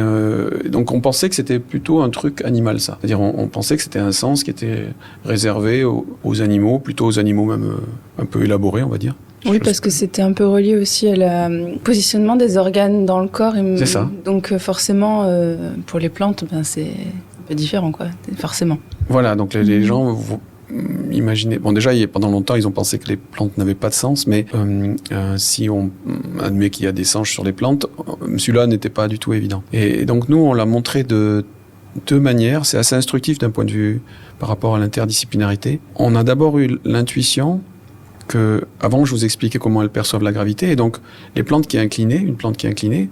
donc on pensait que c'était plutôt un truc animal, ça. C'est-à-dire on pensait que c'était un sens qui était réservé aux animaux, plutôt aux animaux même un peu élaborés, on va dire. Oui, parce que c'était un peu relié aussi à positionnement des organes dans le corps. C'est ça. Donc forcément, pour les plantes, c'est un peu différent, quoi, forcément. Voilà, donc les gens... Imaginez, bon déjà pendant longtemps ils ont pensé que les plantes n'avaient pas de sens, mais si on admet qu'il y a des sens sur les plantes, celui-là n'était pas du tout évident. Et donc nous on l'a montré de deux manières, c'est assez instructif d'un point de vue par rapport à l'interdisciplinarité. On a d'abord eu l'intuition que, avant je vous expliquais comment elles perçoivent la gravité, et donc les plantes qui est inclinée, une plante qui est inclinée,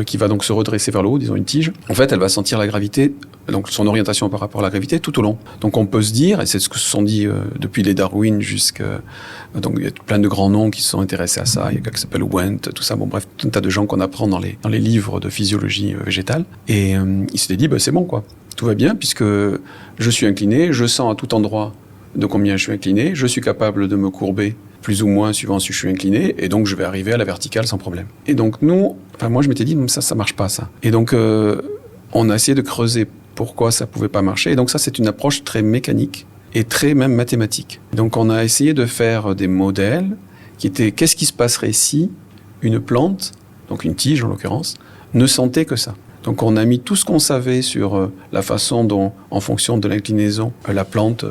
qui va donc se redresser vers le haut, disons une tige, en fait elle va sentir la gravité, donc son orientation par rapport à la gravité tout au long. Donc on peut se dire, et c'est ce que se sont dit depuis les Darwin jusqu'à... Donc il y a plein de grands noms qui se sont intéressés à ça, il y a quelqu'un qui s'appelle Wendt, tout ça, bon bref, tout un tas de gens qu'on apprend dans les livres de physiologie végétale, et ils s'étaient dit, c'est bon quoi, tout va bien, puisque je suis incliné, je sens à tout endroit de combien je suis incliné, je suis capable de me courber plus ou moins suivant si je suis incliné, et donc je vais arriver à la verticale sans problème. Et donc moi je m'étais dit, ça marche pas ça. Et donc on a essayé de creuser pourquoi ça pouvait pas marcher, et donc ça c'est une approche très mécanique et très même mathématique. Donc on a essayé de faire des modèles qui étaient, qu'est-ce qui se passerait si une plante, donc une tige en l'occurrence, ne sentait que ça. Donc on a mis tout ce qu'on savait sur la façon dont, en fonction de l'inclinaison, la plante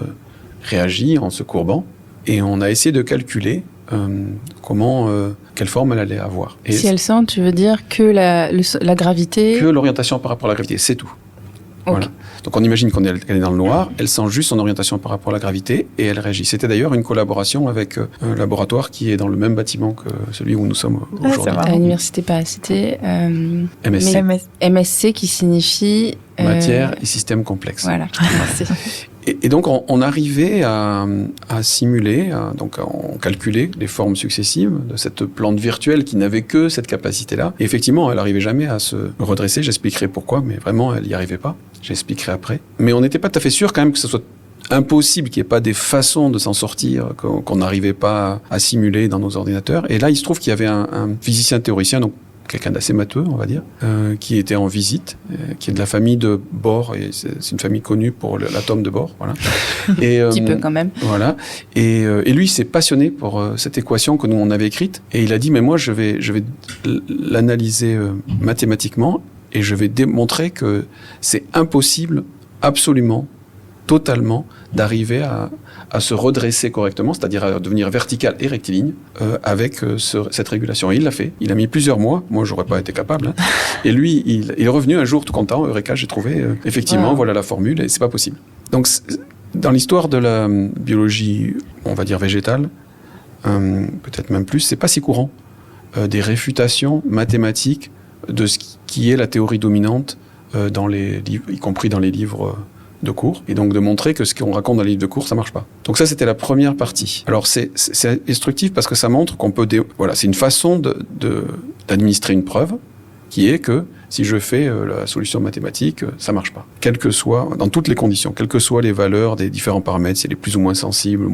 réagit en se courbant, et on a essayé de calculer quelle forme elle allait avoir. Et si elle sent, tu veux dire que la gravité... Que l'orientation par rapport à la gravité, c'est tout. Okay. Voilà. Donc on imagine qu'elle est dans le noir, elle sent juste son orientation par rapport à la gravité et elle réagit. C'était d'ailleurs une collaboration avec un laboratoire qui est dans le même bâtiment que celui où nous sommes aujourd'hui. À l'université Paracité. MSC. MSC qui signifie... Matière et systèmes complexes. Voilà. Et donc on arrivait à simuler, on calculait les formes successives de cette plante virtuelle qui n'avait que cette capacité-là. Et effectivement, elle n'arrivait jamais à se redresser. J'expliquerai pourquoi, mais vraiment, elle n'y arrivait pas. J'expliquerai après. Mais on n'était pas tout à fait sûr quand même que ce soit impossible qu'il n'y ait pas des façons de s'en sortir qu'on n'arrivait pas à simuler dans nos ordinateurs. Et là, il se trouve qu'il y avait un physicien théoricien, donc quelqu'un d'assez matheux, on va dire, qui était en visite, qui est de la famille de Bohr, et c'est une famille connue pour l'atome de Bohr, voilà. Et, Un petit peu quand même. Voilà. Et lui, il s'est passionné pour cette équation que nous on avait écrite, et il a dit mais moi je vais l'analyser mathématiquement et je vais démontrer que c'est impossible, absolument, totalement, d'arriver à se redresser correctement, c'est-à-dire à devenir vertical et rectiligne avec cette régulation. Et il l'a fait. Il a mis plusieurs mois. Moi, j'aurais pas été capable. Hein. Et lui, il est revenu un jour tout content. Eureka, j'ai trouvé. Effectivement, voilà la formule et c'est pas possible. Donc, dans l'histoire de la biologie, on va dire végétale, peut-être même plus, c'est pas si courant. Des réfutations mathématiques de ce qui est la théorie dominante dans les livres, y compris dans les livres de cours, et donc de montrer que ce qu'on raconte dans les livres de cours, ça marche pas. Donc ça, c'était la première partie. Alors c'est instructif parce que ça montre qu'on peut... Voilà, c'est une façon d'administrer une preuve qui est que si je fais la solution mathématique, ça marche pas. Quel que soit, dans toutes les conditions, quelles que soient les valeurs des différents paramètres, si elle est plus ou moins sensible,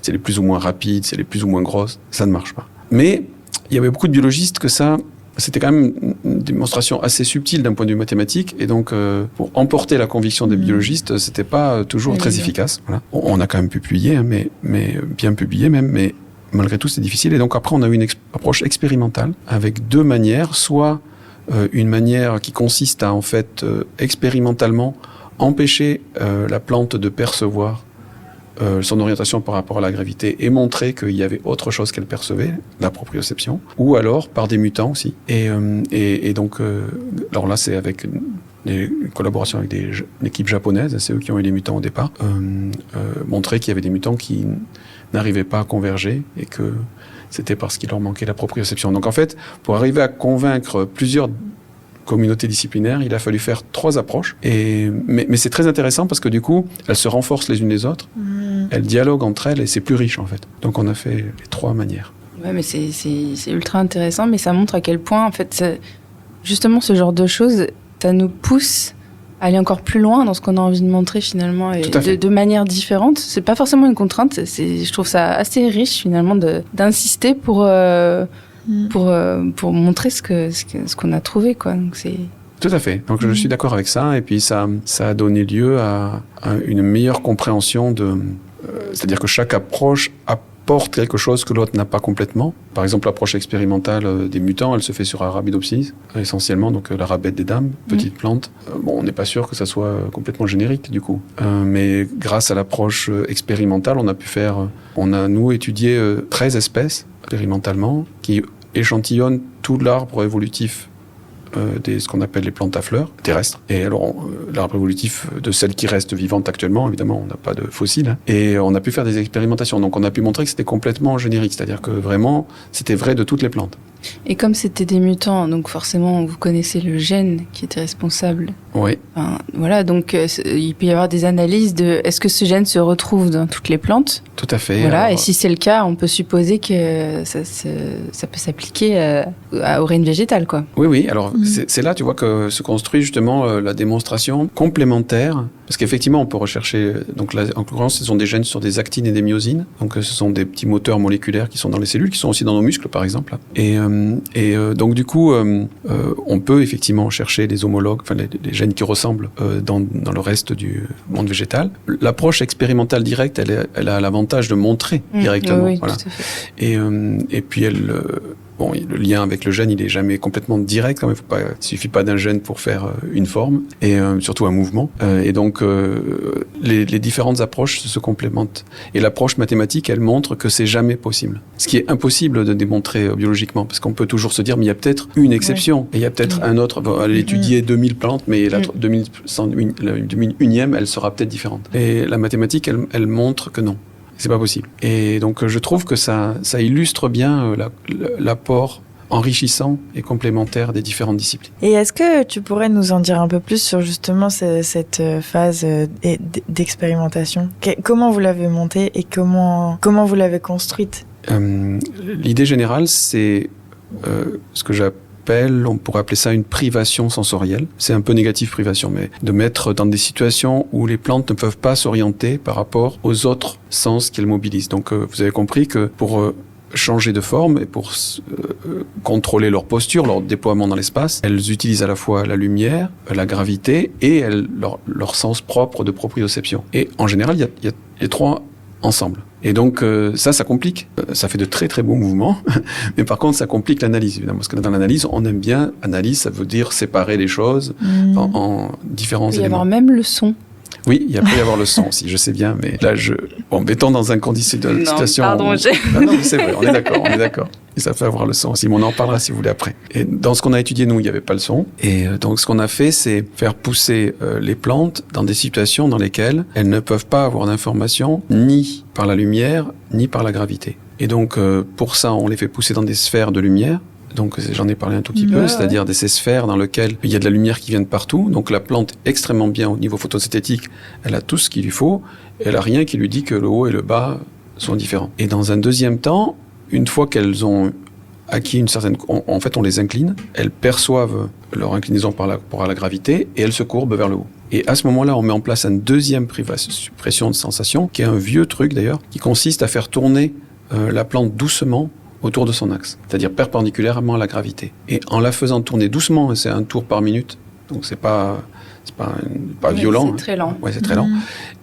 si elle est plus ou moins rapide, si elle est plus ou moins grosse, ça ne marche pas. Mais il y avait beaucoup de biologistes que c'était quand même une démonstration assez subtile d'un point de vue mathématique, et donc pour emporter la conviction des biologistes, c'était pas toujours très efficace. Voilà. On a quand même pu publier, hein, mais bien publié même, mais malgré tout c'est difficile. Et donc après on a eu une approche expérimentale avec deux manières, soit une manière qui consiste à en fait expérimentalement empêcher la plante de percevoir son orientation par rapport à la gravité et montrer qu'il y avait autre chose qu'elle percevait, la proprioception, ou alors par des mutants aussi. Et donc, alors là, c'est avec des collaborations avec une équipe japonaise, c'est eux qui ont eu les mutants au départ, montrer qu'il y avait des mutants qui n'arrivaient pas à converger et que c'était parce qu'il leur manquait la proprioception. Donc en fait, pour arriver à convaincre plusieurs communauté disciplinaire, il a fallu faire 3 approches. Mais c'est très intéressant parce que du coup, elles se renforcent les unes les autres, elles dialoguent entre elles et c'est plus riche en fait. Donc on a fait les 3 manières. Ouais, mais c'est ultra intéressant, mais ça montre à quel point, en fait, justement, ce genre de choses, ça nous pousse à aller encore plus loin dans ce qu'on a envie de montrer finalement, et de manière différente. C'est pas forcément une contrainte, je trouve ça assez riche finalement d'insister pour montrer ce qu'on a trouvé, quoi. Donc c'est... Tout à fait. Donc je suis d'accord avec ça, et puis ça a donné lieu à une meilleure compréhension c'est-à-dire que chaque approche apporte quelque chose que l'autre n'a pas complètement. Par exemple, l'approche expérimentale des mutants, elle se fait sur Arabidopsis, essentiellement, donc la rabette des dames, petite plante. On n'est pas sûr que ça soit complètement générique, du coup. Mais grâce à l'approche expérimentale, on a, nous, étudié 13 espèces, expérimentalement, qui échantillonnent tout l'arbre évolutif ce qu'on appelle les plantes à fleurs terrestres. Et alors, l'arbre évolutif de celles qui restent vivantes actuellement, évidemment, on n'a pas de fossiles. Hein, et on a pu faire des expérimentations. Donc, on a pu montrer que c'était complètement générique. C'est-à-dire que vraiment, c'était vrai de toutes les plantes. Et comme c'était des mutants, donc forcément, vous connaissez le gène qui était responsable. Oui. Enfin, voilà, donc il peut y avoir des analyses de est-ce que ce gène se retrouve dans toutes les plantes ? Tout à fait. Voilà, alors, et si c'est le cas, on peut supposer que ça peut s'appliquer au règne végétal, quoi. Oui. Alors, c'est là, tu vois, que se construit justement la démonstration complémentaire. Parce qu'effectivement, on peut rechercher... Donc là, en l'occurrence, ce sont des gènes sur des actines et des myosines. Donc, ce sont des petits moteurs moléculaires qui sont dans les cellules, qui sont aussi dans nos muscles, par exemple. Et donc, du coup, on peut effectivement chercher des homologues, enfin, les gènes qui ressemblent dans le reste du monde végétal. L'approche expérimentale directe, elle a l'avantage de montrer directement. Oui, voilà. Tout à fait. Et puis, le lien avec le gène, il est jamais complètement direct. Quand même, il suffit pas d'un gène pour faire une forme, et surtout un mouvement. Et donc, les différentes approches se complémentent. Et l'approche mathématique, elle montre que c'est jamais possible. Ce qui est impossible de démontrer biologiquement, parce qu'on peut toujours se dire, mais il y a peut-être une exception, et il y a peut-être un autre. Bon, elle étudier 2000 plantes, mais la 2001e, elle sera peut-être différente. Et la mathématique, elle montre que non. C'est pas possible. Et donc, je trouve que ça illustre bien l'apport enrichissant et complémentaire des différentes disciplines. Et est-ce que tu pourrais nous en dire un peu plus sur justement cette phase d'expérimentation ? Comment vous l'avez montée et comment vous l'avez construite ? L'idée générale, c'est ce que on pourrait appeler ça une privation sensorielle. C'est un peu négatif, privation, mais de mettre dans des situations où les plantes ne peuvent pas s'orienter par rapport aux autres sens qu'elles mobilisent. Donc, vous avez compris que pour changer de forme et pour contrôler leur posture, leur déploiement dans l'espace, elles utilisent à la fois la lumière, la gravité et leur sens propre de proprioception. Et en général, il y a les trois ensemble. Et donc ça complique. Ça fait de très très beaux mouvements, mais par contre ça complique l'analyse, évidemment. Parce que dans l'analyse, on aime bien, analyse, ça veut dire séparer les choses en différents éléments. Il peut y avoir même le son. Oui, il peut y avoir le son aussi, je sais bien, mais là, mettons dans un situation... Pardon, non, mais c'est vrai, on est d'accord. Et ça peut avoir le son aussi, mais on en parlera si vous voulez après. Et dans ce qu'on a étudié, nous, il n'y avait pas le son. Et donc, ce qu'on a fait, c'est faire pousser les plantes dans des situations dans lesquelles elles ne peuvent pas avoir d'information, ni par la lumière, ni par la gravité. Et donc, pour ça, on les fait pousser dans des sphères de lumière. Donc j'en ai parlé un tout petit peu, c'est-à-dire ces sphères dans lesquelles il y a de la lumière qui vient de partout. Donc la plante extrêmement bien au niveau photosynthétique, elle a tout ce qu'il lui faut. Elle a rien qui lui dit que le haut et le bas sont différents. Et dans un deuxième temps, une fois qu'elles ont acquis une certaine... En fait, on les incline. Elles perçoivent leur inclinaison par rapport à la gravité et elles se courbent vers le haut. Et à ce moment-là, on met en place un deuxième suppression de sensation, qui est un vieux truc d'ailleurs, qui consiste à faire tourner la plante doucement autour de son axe, c'est-à-dire perpendiculairement à la gravité. Et en la faisant tourner doucement, c'est un tour par minute, donc c'est pas violent. C'est très lent. Ouais, c'est très lent.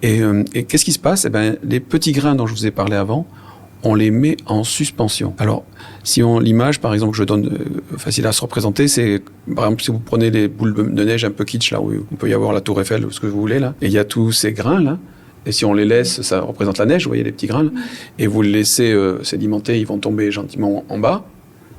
Et qu'est-ce qui se passe ? Eh ben, les petits grains dont je vous ai parlé avant, on les met en suspension. Alors, si l'image, par exemple, que je donne facile à se représenter, c'est, par exemple, si vous prenez les boules de neige un peu kitsch, là où il peut y avoir la tour Eiffel ou ce que vous voulez, là, et il y a tous ces grains, là, et si on les laisse, ça représente la neige, vous voyez les petits grains, là, et vous les laissez sédimenter, ils vont tomber gentiment en bas.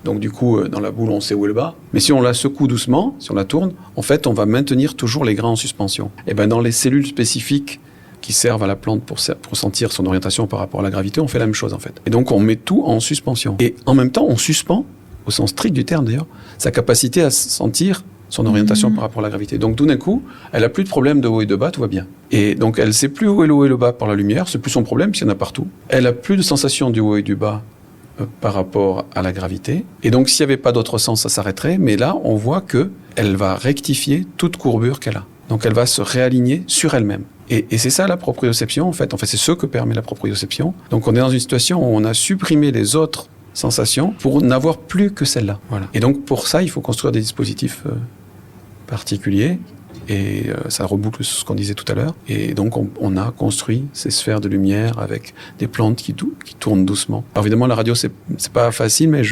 Donc du coup, dans la boule, on sait où est le bas. Mais si on la secoue doucement, si on la tourne, en fait, on va maintenir toujours les grains en suspension. Et ben dans les cellules spécifiques qui servent à la plante pour sentir son orientation par rapport à la gravité, on fait la même chose en fait. Et donc on met tout en suspension. Et en même temps, on suspend, au sens strict du terme d'ailleurs, sa capacité à sentir son orientation par rapport à la gravité. Donc tout d'un coup, elle a plus de problème de haut et de bas, tout va bien. Et donc elle sait plus où est le haut et le bas par la lumière, c'est plus son problème, puisqu'il y en a partout. Elle a plus de sensation du haut et du bas par rapport à la gravité. Et donc s'il n'y avait pas d'autre sens, ça s'arrêterait. Mais là, on voit que elle va rectifier toute courbure qu'elle a. Donc elle va se réaligner sur elle-même. Et c'est ça la proprioception, en fait. En fait, c'est ce que permet la proprioception. Donc on est dans une situation où on a supprimé les autres sensations pour n'avoir plus que celle-là. Voilà. Et donc pour ça, il faut construire des dispositifs particuliers. Et ça reboucle ce qu'on disait tout à l'heure. Et donc, on a construit ces sphères de lumière avec des plantes qui tournent doucement. Alors évidemment, la radio, c'est pas facile, mais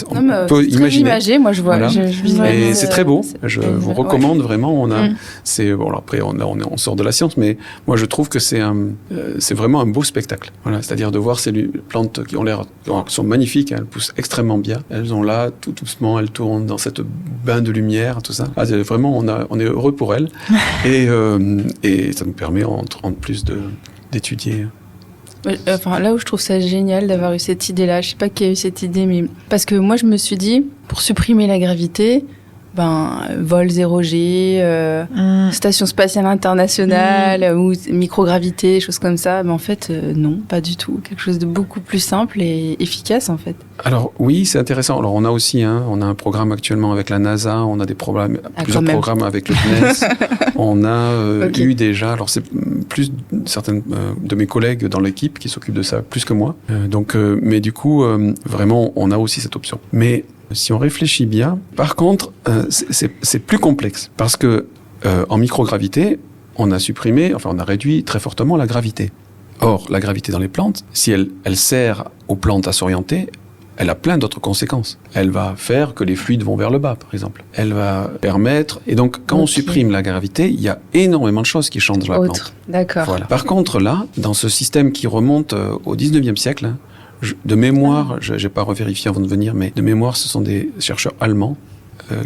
on peut imaginer. Imagé, moi, je vois. Voilà. Et c'est très beau. Je vous recommande vraiment. Après, on sort de la science, mais moi, je trouve que c'est vraiment un beau spectacle. Voilà, c'est-à-dire de voir ces plantes qui sont magnifiques. Hein, elles poussent extrêmement bien. Elles ont là, tout doucement, elles tournent dans cette bain de lumière, tout ça. Ah, vraiment, on est heureux pour elles. Et ça nous permet en plus d'étudier. Là où je trouve ça génial d'avoir eu cette idée-là, je sais pas qui a eu cette idée, mais parce que moi je me suis dit, pour supprimer la gravité, vol 0G, station spatiale internationale ou microgravité, choses comme ça, en fait non, pas du tout, quelque chose de beaucoup plus simple et efficace en fait. Alors oui, c'est intéressant. Alors on a aussi on a un programme actuellement avec la NASA, on a plusieurs programmes avec le CNES. On a eu déjà, alors c'est plus certaines de mes collègues dans l'équipe qui s'occupent de ça plus que moi. Mais du coup vraiment on a aussi cette option. Mais si on réfléchit bien, par contre, c'est plus complexe parce que en microgravité, on a réduit très fortement la gravité. Or, la gravité dans les plantes, si elle sert aux plantes à s'orienter, elle a plein d'autres conséquences. Elle va faire que les fluides vont vers le bas, par exemple. Elle va permettre... Et donc, quand on supprime la gravité, il y a énormément de choses qui changent dans la plante. D'accord. Voilà. Par contre, là, dans ce système qui remonte au 19e siècle, de mémoire, j'ai pas revérifié avant de venir, mais de mémoire, ce sont des chercheurs allemands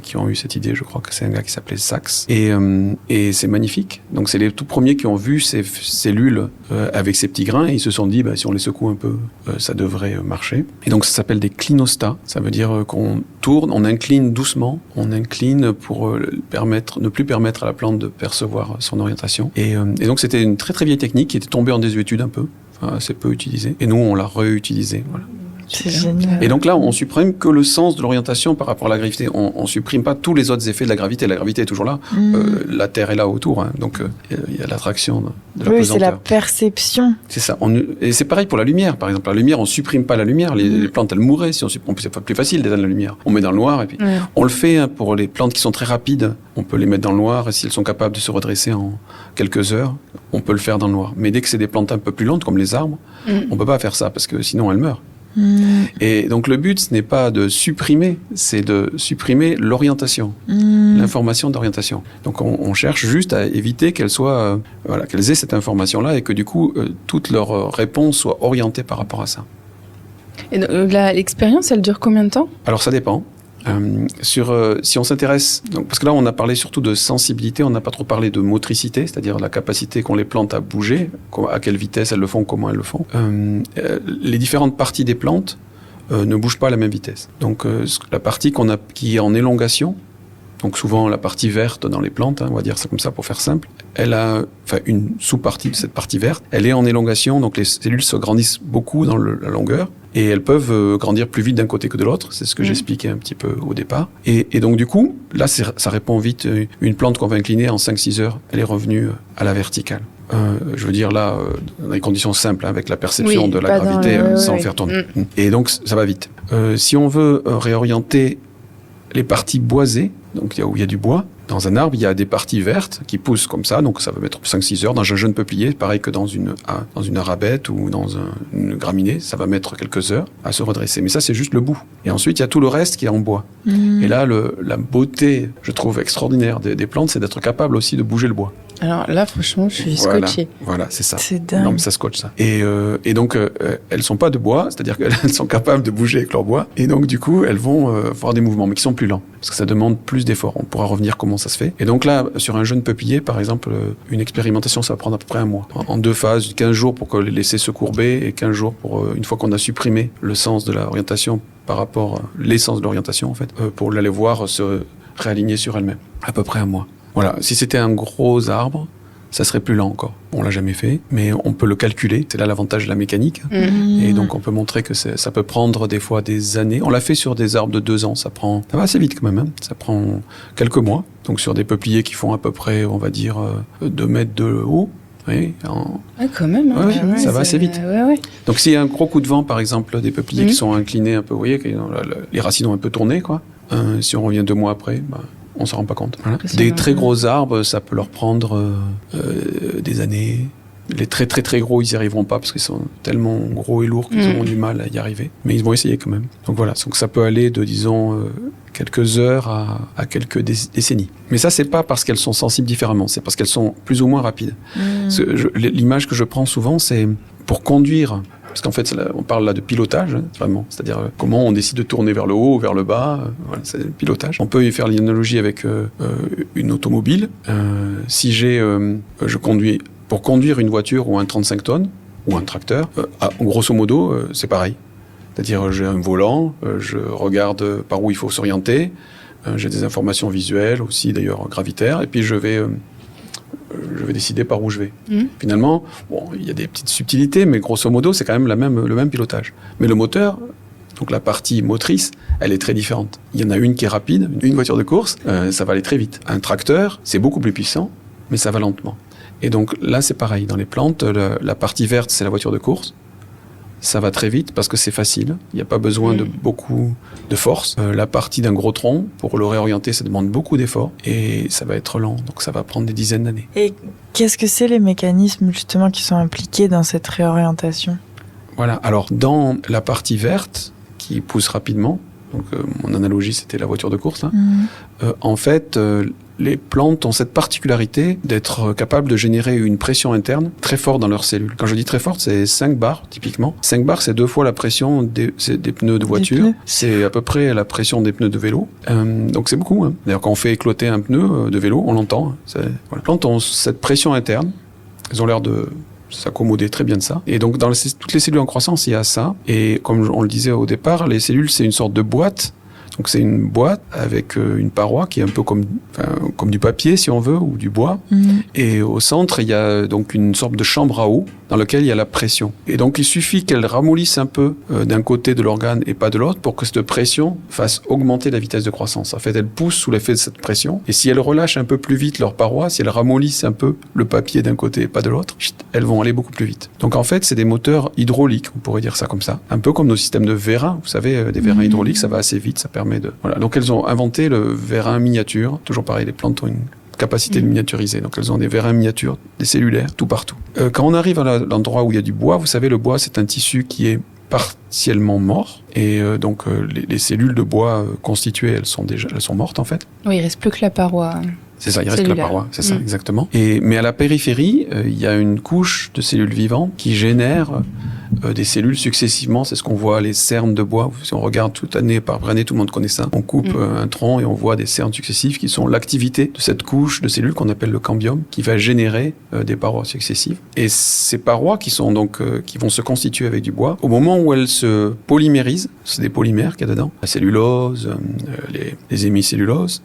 qui ont eu cette idée. Je crois que c'est un gars qui s'appelait Sachs. Et c'est magnifique. Donc c'est les tout premiers qui ont vu ces cellules avec ces petits grains et ils se sont dit, si on les secoue un peu, ça devrait marcher. Et donc ça s'appelle des clinostats. Ça veut dire qu'on tourne, on incline doucement, on incline pour ne plus permettre à la plante de percevoir son orientation. Et donc c'était une très très vieille technique qui était tombée en désuétude un peu. Assez peu utilisé. Et nous, on l'a réutilisé. Voilà. C'est génial. Et donc là, on supprime que le sens de l'orientation par rapport à la gravité. On supprime pas tous les autres effets de la gravité. La gravité est toujours là. La Terre est là autour. Hein. Donc il y a l'attraction de la pesanteur. C'est la perception. C'est ça. Et c'est pareil pour la lumière, par exemple. La lumière, on supprime pas la lumière. Les plantes, elles mourraient si on supprime. C'est plus facile d'éteindre la lumière. On met dans le noir et puis on le fait hein, pour les plantes qui sont très rapides. On peut les mettre dans le noir et si elles sont capables de se redresser en quelques heures, on peut le faire dans le noir. Mais dès que c'est des plantes un peu plus lentes, comme les arbres, on peut pas faire ça parce que sinon elles meurent. Et donc le but, ce n'est pas de supprimer, c'est de supprimer l'orientation, l'information d'orientation. Donc on cherche juste à éviter qu'elles soient, qu'elles aient cette information-là et que du coup toutes leurs réponses soient orientées par rapport à ça. Et l'expérience, elle dure combien de temps ? Alors ça dépend. Si on s'intéresse, parce que là on a parlé surtout de sensibilité, on n'a pas trop parlé de motricité, c'est-à-dire la capacité qu'ont les plantes à bouger, à quelle vitesse elles le font, comment elles le font. Les différentes parties des plantes ne bougent pas à la même vitesse. Donc la partie qui est en élongation, donc souvent la partie verte dans les plantes, on va dire ça comme ça pour faire simple, elle a une sous-partie de cette partie verte, elle est en élongation, donc les cellules se grandissent beaucoup dans la longueur. Et elles peuvent grandir plus vite d'un côté que de l'autre, c'est ce que j'expliquais un petit peu au départ. Et donc du coup, là ça répond vite, une plante qu'on va incliner en 5-6 heures, elle est revenue à la verticale. Je veux dire là, dans des conditions simples, avec la perception de la gravité, sans faire tourner. Et donc ça va vite. Si on veut réorienter les parties boisées, donc où il y a du bois, dans un arbre, il y a des parties vertes qui poussent comme ça, donc ça va mettre 5-6 heures. Dans un jeune peuplier, pareil que dans une arabette ou dans une graminée, ça va mettre quelques heures à se redresser. Mais ça, c'est juste le bout. Et ensuite, il y a tout le reste qui est en bois. Et là, la beauté, je trouve, extraordinaire des plantes, c'est d'être capable aussi de bouger le bois. Alors là, franchement, je suis scotché. Voilà, c'est ça. C'est dingue. Non, mais ça scotche, ça. Et donc, elles sont pas de bois, c'est-à-dire qu'elles sont capables de bouger avec leur bois. Et donc, du coup, elles vont avoir des mouvements, mais qui sont plus lents. Parce que ça demande plus d'efforts. On pourra revenir comment ça se fait. Et donc là, sur un jeune peuplier, par exemple, une expérimentation, ça va prendre à peu près 1 mois. En 2 phases, 15 jours pour les laisser se courber et 15 jours pour, une fois qu'on a supprimé le sens de l'orientation par rapport, l'essence de l'orientation, en fait, pour l'aller voir se réaligner sur elle-même. À peu près 1 mois. Voilà. Si c'était un gros arbre, ça serait plus lent encore. On l'a jamais fait, mais on peut le calculer. C'est là l'avantage de la mécanique. Et donc, on peut montrer que ça peut prendre des fois des années. On l'a fait sur des arbres de 2 ans. Ça va assez vite quand même. Hein. Ça prend quelques mois. Donc, sur des peupliers qui font à peu près, on va dire, 2 mètres de haut. Oui, quand même. Hein, ouais, ça va assez vite. Donc, s'il y a un gros coup de vent, par exemple, des peupliers qui sont inclinés un peu, vous voyez, les racines ont un peu tourné, quoi. Si on revient 2 mois après, on s'en rend pas compte. Voilà. Des très gros arbres, ça peut leur prendre des années. Les très très très gros, ils n'y arriveront pas parce qu'ils sont tellement gros et lourds qu'ils auront du mal à y arriver. Mais ils vont essayer quand même. Donc voilà, donc ça peut aller de, disons, quelques heures à quelques décennies. Mais ça, c'est pas parce qu'elles sont sensibles différemment, c'est parce qu'elles sont plus ou moins rapides. L'image que je prends souvent, c'est pour conduire. Parce qu'en fait, on parle là de pilotage, hein, vraiment. C'est-à-dire comment on décide de tourner vers le haut ou vers le bas. Voilà, c'est le pilotage. On peut y faire l'analogie avec une automobile. Si je conduis, pour conduire une voiture ou un 35 tonnes, ou un tracteur, grosso modo, c'est pareil. C'est-à-dire, j'ai un volant, je regarde par où il faut s'orienter, j'ai des informations visuelles aussi, d'ailleurs gravitaires, et puis je vais décider par où je vais. Finalement, il y a des petites subtilités, mais grosso modo, c'est quand même le même pilotage. Mais le moteur, donc la partie motrice, elle est très différente. Il y en a une qui est rapide, une voiture de course, ça va aller très vite. Un tracteur, c'est beaucoup plus puissant, mais ça va lentement. Et donc là, c'est pareil. Dans les plantes, la partie verte, c'est la voiture de course. Ça va très vite parce que c'est facile. Il n'y a pas besoin de beaucoup de force. La partie d'un gros tronc, pour le réorienter, ça demande beaucoup d'efforts et ça va être lent. Donc ça va prendre des dizaines d'années. Et qu'est-ce que c'est les mécanismes justement qui sont impliqués dans cette réorientation ? Voilà. Alors dans la partie verte qui pousse rapidement, donc mon analogie c'était la voiture de course. Hein, en fait, les plantes ont cette particularité d'être capables de générer une pression interne très forte dans leurs cellules. Quand je dis très forte, c'est 5 bars, typiquement. 5 bars, c'est 2 fois la pression des pneus de voiture. C'est à peu près la pression des pneus de vélo. Donc c'est beaucoup. Hein. D'ailleurs, quand on fait écloter un pneu de vélo, on l'entend. Voilà. Les plantes ont cette pression interne. Elles ont l'air de s'accommoder très bien de ça. Et donc, dans toutes les cellules en croissance, il y a ça. Et comme on le disait au départ, les cellules, c'est une sorte de boîte. Donc c'est une boîte avec une paroi qui est un peu comme du papier si on veut, ou du bois. Et au centre, il y a donc une sorte de chambre à eau dans laquelle il y a la pression. Et donc il suffit qu'elle ramollisse un peu d'un côté de l'organe et pas de l'autre pour que cette pression fasse augmenter la vitesse de croissance. En fait, elle pousse sous l'effet de cette pression. Et si elle relâche un peu plus vite leur paroi, si elle ramollissent un peu le papier d'un côté et pas de l'autre, elles vont aller beaucoup plus vite. Donc en fait, c'est des moteurs hydrauliques, on pourrait dire ça comme ça. Un peu comme nos systèmes de vérins. Vous savez, des vérins hydrauliques, ça va assez vite, ça permet de... Voilà. Donc elles ont inventé le vérin miniature. Toujours pareil, les plantes ont une capacité de miniaturiser. Donc elles ont des vérins miniatures, des cellulaires, tout partout. Quand on arrive à l'endroit où il y a du bois, vous savez, le bois, c'est un tissu qui est partiellement mort. Et donc les cellules de bois constituées, elles sont mortes en fait. Oui, il reste plus que la paroi. C'est ça, il reste que la paroi, c'est ça, exactement. Mais à la périphérie, il y a une couche de cellules vivantes qui génèrent des cellules successivement. C'est ce qu'on voit, les cernes de bois. Si on regarde toute année par année, tout le monde connaît ça. On coupe un tronc et on voit des cernes successives qui sont l'activité de cette couche de cellules qu'on appelle le cambium, qui va générer des parois successives. Et ces parois qui sont donc qui vont se constituer avec du bois, au moment où elles se polymérisent, c'est des polymères qu'il y a dedans, la cellulose, les hémicelluloses,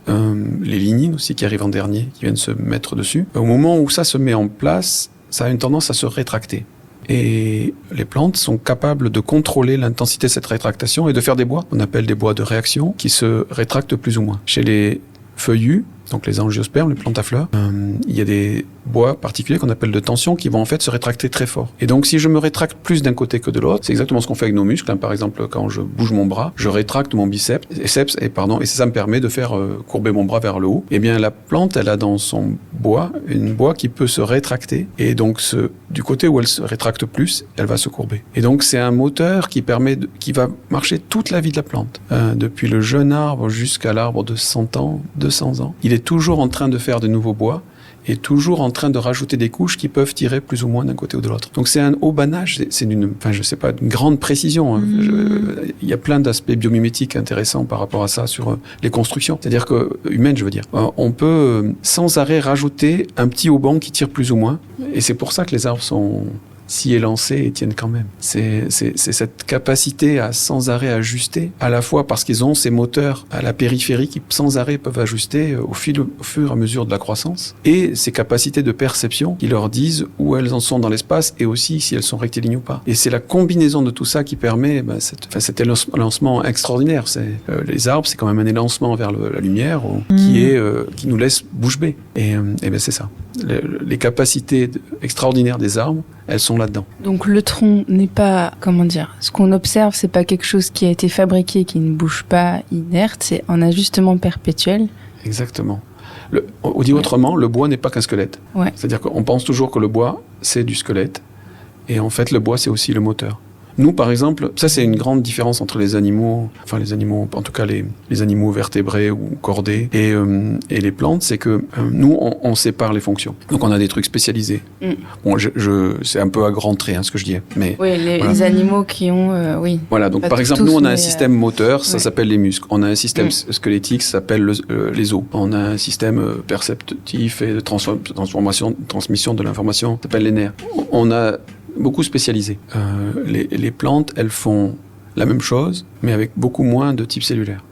les lignines aussi qui arrivent en dernier, qui viennent se mettre dessus. Au moment où ça se met en place, ça a une tendance à se rétracter. Et les plantes sont capables de contrôler l'intensité de cette rétractation et de faire des bois, qu'on appelle des bois de réaction, qui se rétractent plus ou moins. Chez les feuillus, donc les angiospermes, les plantes à fleurs, il y a des bois particuliers qu'on appelle de tension qui vont en fait se rétracter très fort. Et donc si je me rétracte plus d'un côté que de l'autre, c'est exactement ce qu'on fait avec nos muscles. Hein. Par exemple, quand je bouge mon bras, je rétracte mon biceps, et ça me permet de faire courber mon bras vers le haut. Eh bien la plante, elle a dans son bois une bois qui peut se rétracter, et donc du côté où elle se rétracte plus, elle va se courber. Et donc c'est un moteur qui va marcher toute la vie de la plante, depuis le jeune arbre jusqu'à l'arbre de 100 ans, 200 ans. Il est toujours en train de faire de nouveaux bois et toujours en train de rajouter des couches qui peuvent tirer plus ou moins d'un côté ou de l'autre. Donc c'est un haut banage, c'est d'une grande précision. Hein. Il y a plein d'aspects biomimétiques intéressants par rapport à ça sur les constructions. C'est-à-dire humaines, je veux dire. On peut sans arrêt rajouter un petit hauban qui tire plus ou moins, et c'est pour ça que les arbres sont si élancés et tiennent quand même. C'est cette capacité à sans arrêt ajuster, à la fois parce qu'ils ont ces moteurs à la périphérie qui sans arrêt peuvent ajuster au fur et à mesure de la croissance, et ces capacités de perception qui leur disent où elles en sont dans l'espace et aussi si elles sont rectilignes ou pas. Et c'est la combinaison de tout ça qui permet cet élancement extraordinaire. Les arbres, c'est quand même un élancement vers la lumière qui nous laisse bouche bée. Et c'est ça. Les capacités extraordinaires des arbres, elles sont là-dedans. Donc le tronc n'est pas, ce qu'on observe, c'est pas quelque chose qui a été fabriqué, qui ne bouge pas, inerte, c'est un ajustement perpétuel. Exactement. Dit autrement, le bois n'est pas qu'un squelette. Ouais. C'est-à-dire qu'on pense toujours que le bois, c'est du squelette, et en fait le bois, c'est aussi le moteur. Nous, par exemple, ça c'est une grande différence entre les animaux, en tout cas les animaux vertébrés ou cordés et les plantes, c'est que nous, on sépare les fonctions. Donc on a des trucs spécialisés. Bon, c'est un peu à grands traits ce que je dis. Mais, oui, les animaux qui ont... oui. Voilà, donc par exemple, nous on a un système moteur, ça s'appelle les muscles. On a un système squelettique, ça s'appelle les os. On a un système perceptif et de transmission de l'information, ça s'appelle les nerfs. On a beaucoup spécialisé. Les plantes, elles font la même chose, mais avec beaucoup moins de type cellulaire.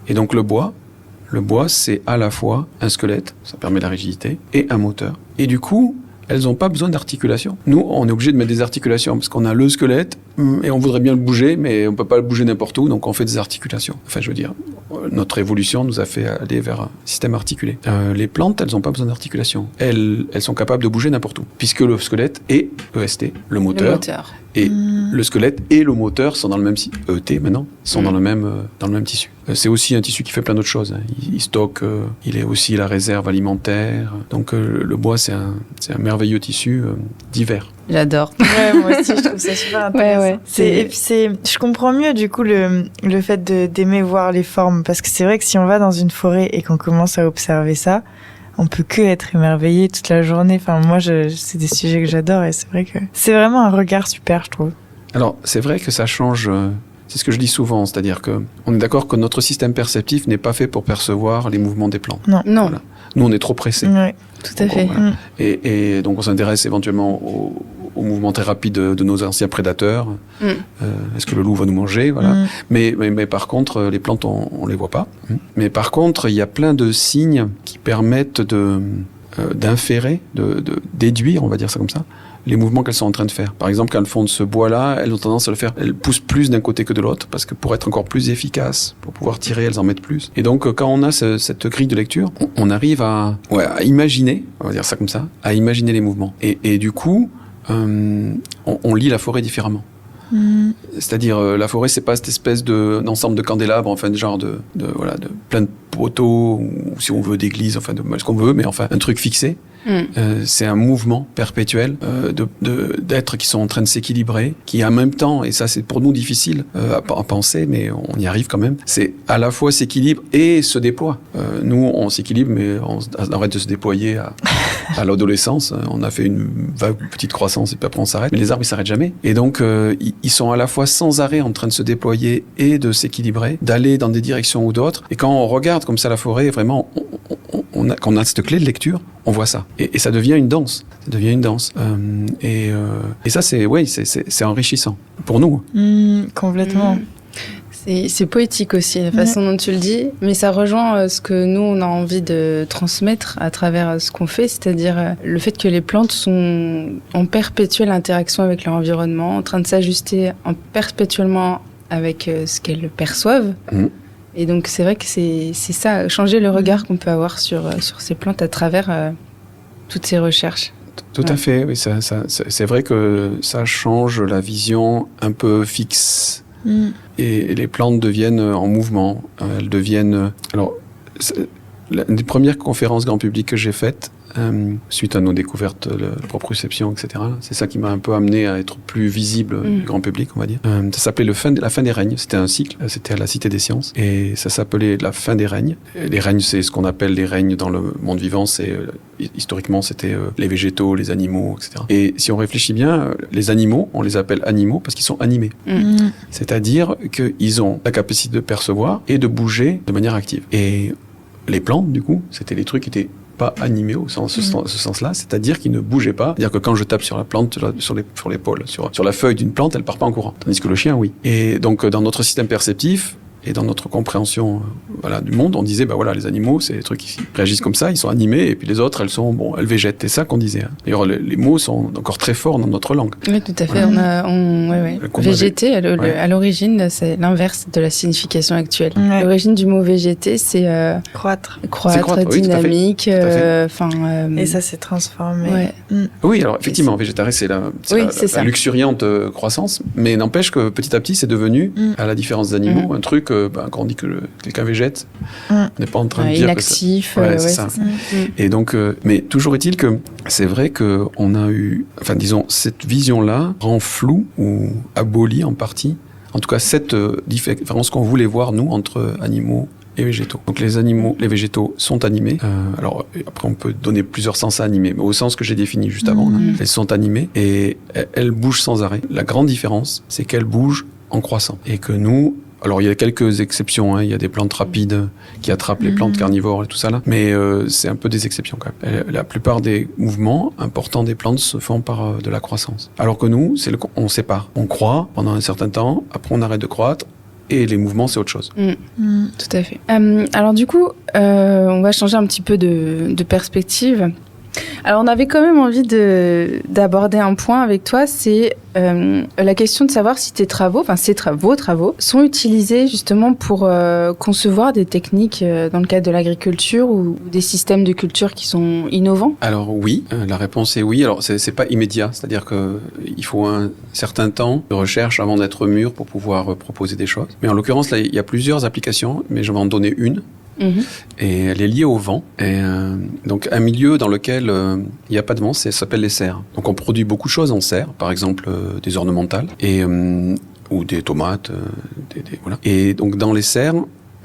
Et donc le bois, c'est à la fois un squelette, ça permet la rigidité, et un moteur. Et du coup, elles n'ont pas besoin d'articulation. Nous, on est obligé de mettre des articulations, parce qu'on a le squelette, et on voudrait bien le bouger, mais on ne peut pas le bouger n'importe où, donc on fait des articulations. Enfin, je veux dire, notre évolution nous a fait aller vers un système articulé. Les plantes, elles n'ont pas besoin d'articulation. Elles sont capables de bouger n'importe où, puisque le squelette et EST, le moteur. Et le squelette et le moteur sont dans le même ET maintenant, sont dans le même tissu. C'est aussi un tissu qui fait plein d'autres choses. Il stocke, il est aussi la réserve alimentaire. Donc le bois, c'est un merveilleux tissu divers. J'adore. Ouais, moi aussi, je trouve ça super intéressant. Et puis je comprends mieux du coup le fait d'aimer voir les formes, parce que c'est vrai que si on va dans une forêt et qu'on commence à observer ça, on peut que être émerveillé toute la journée. Enfin, moi, c'est des sujets que j'adore, et c'est vrai que c'est vraiment un regard super, je trouve. Alors, c'est vrai que ça change. C'est ce que je dis souvent, c'est-à-dire que on est d'accord que notre système perceptif n'est pas fait pour percevoir les mouvements des plantes. Non. Voilà. Nous, on est trop pressés. Oui, tout à fait. Voilà. Et donc, on s'intéresse éventuellement au mouvement très rapide de nos anciens prédateurs. Est-ce que le loup va nous manger, voilà. Mais par contre, les plantes, on les voit pas. Mais par contre, il y a plein de signes qui permettent d'inférer, de déduire, on va dire ça comme ça, les mouvements qu'elles sont en train de faire. Par exemple, quand elles font de ce bois-là, elles ont tendance à le faire, elles poussent plus d'un côté que de l'autre, parce que pour être encore plus efficaces, pour pouvoir tirer, elles en mettent plus. Et donc, quand on a cette grille de lecture, on arrive à imaginer, on va dire ça comme ça, à imaginer les mouvements. Et du coup, on lit la forêt différemment. C'est-à-dire, la forêt, c'est pas cette espèce d'ensemble de candélabres, enfin, de genre de plein de poteaux, ou si on veut d'églises, enfin, de ce qu'on veut, mais enfin, un truc fixé. C'est un mouvement perpétuel d'êtres qui sont en train de s'équilibrer, qui en même temps, et ça c'est pour nous difficile à penser, mais on y arrive quand même, c'est à la fois s'équilibre et se déploie. Nous, on s'équilibre, mais on arrête de se déployer à l'adolescence. On a fait une vague petite croissance et puis après on s'arrête. Mais les arbres, ils s'arrêtent jamais. Et donc, ils sont à la fois sans arrêt en train de se déployer et de s'équilibrer, d'aller dans des directions ou d'autres. Et quand on regarde comme ça la forêt, vraiment, quand on a cette clé de lecture, on voit ça. Et ça devient une danse. Ça devient une danse. Et ça, c'est enrichissant. Pour nous. Complètement. C'est poétique aussi, la façon dont tu le dis. Mais ça rejoint ce que nous, on a envie de transmettre à travers ce qu'on fait. C'est-à-dire le fait que les plantes sont en perpétuelle interaction avec leur environnement, en train de s'ajuster perpétuellement avec ce qu'elles perçoivent. Et donc, c'est vrai que c'est ça, changer le regard qu'on peut avoir sur ces plantes à travers toutes ces recherches. Tout à fait, oui. C'est vrai que ça change la vision un peu fixe. Et les plantes deviennent en mouvement. Elles deviennent... Alors, une des premières conférences grand public que j'ai faites, suite à nos découvertes, la proprioception, etc. C'est ça qui m'a un peu amené à être plus visible du grand public, on va dire. Ça s'appelait la fin des règnes. C'était un cycle. C'était à la Cité des Sciences. Et ça s'appelait la fin des règnes. Les règnes, c'est ce qu'on appelle les règnes dans le monde vivant. Historiquement, c'était les végétaux, les animaux, etc. Et si on réfléchit bien, les animaux, on les appelle animaux parce qu'ils sont animés. C'est-à-dire qu'ils ont la capacité de percevoir et de bouger de manière active. Et les plantes, du coup, c'était les trucs qui étaient pas animés au ce sens-là, c'est-à-dire qu'ils ne bougeaient pas. C'est-à-dire que quand je tape sur la plante, sur l'épaule, sur la feuille d'une plante, elle part pas en courant. Tandis que le chien, oui. Et donc, dans notre système perceptif, et dans notre compréhension du monde, on disait, les animaux, c'est des trucs qui réagissent comme ça, ils sont animés, et puis les autres, elles végètent. C'est ça qu'on disait. D'ailleurs, les mots sont encore très forts dans notre langue. Oui, tout à fait. Végéter, à l'origine, c'est l'inverse de la signification actuelle. L'origine du mot végéter, c'est croître, dynamique. Et ça s'est transformé. Oui, alors effectivement, végétaré, c'est la luxuriante croissance, mais n'empêche que petit à petit, c'est devenu, à la différence d'animaux, un truc quand on dit que quelqu'un végète, on n'est pas en train de dire inactif, que c'est ça. Et donc, mais toujours est-il que c'est vrai qu'on a eu, cette vision-là rend flou ou abolit en partie, en tout cas cette différence qu'on voulait voir, nous, entre animaux et végétaux. Donc les végétaux sont animés. Alors après on peut donner plusieurs sens à animés, mais au sens que j'ai défini juste avant, elles sont animées et elles bougent sans arrêt. La grande différence, c'est qu'elles bougent en croissant et que nous, alors il y a quelques exceptions, il y a des plantes rapides qui attrapent les plantes carnivores et tout ça là, mais c'est un peu des exceptions quand même. La plupart des mouvements importants des plantes se font par de la croissance. Alors que nous, on sépare. On croît pendant un certain temps, après on arrête de croître, et les mouvements, c'est autre chose. Tout à fait. Alors du coup, on va changer un petit peu de perspective. Alors on avait quand même envie d'aborder un point avec toi, c'est la question de savoir si vos travaux sont utilisés justement pour concevoir des techniques dans le cadre de l'agriculture ou des systèmes de culture qui sont innovants. Alors oui, la réponse est oui. Alors c'est pas immédiat, c'est-à-dire qu'il faut un certain temps de recherche avant d'être mûr pour pouvoir proposer des choses. Mais en l'occurrence, là, il y a plusieurs applications, mais je vais en donner une. Et elle est liée au vent. Et donc un milieu dans lequel il n'y a pas de vent, ça s'appelle les serres. Donc on produit beaucoup de choses en serre, par exemple des ornementales ou des tomates, voilà. Et donc dans les serres,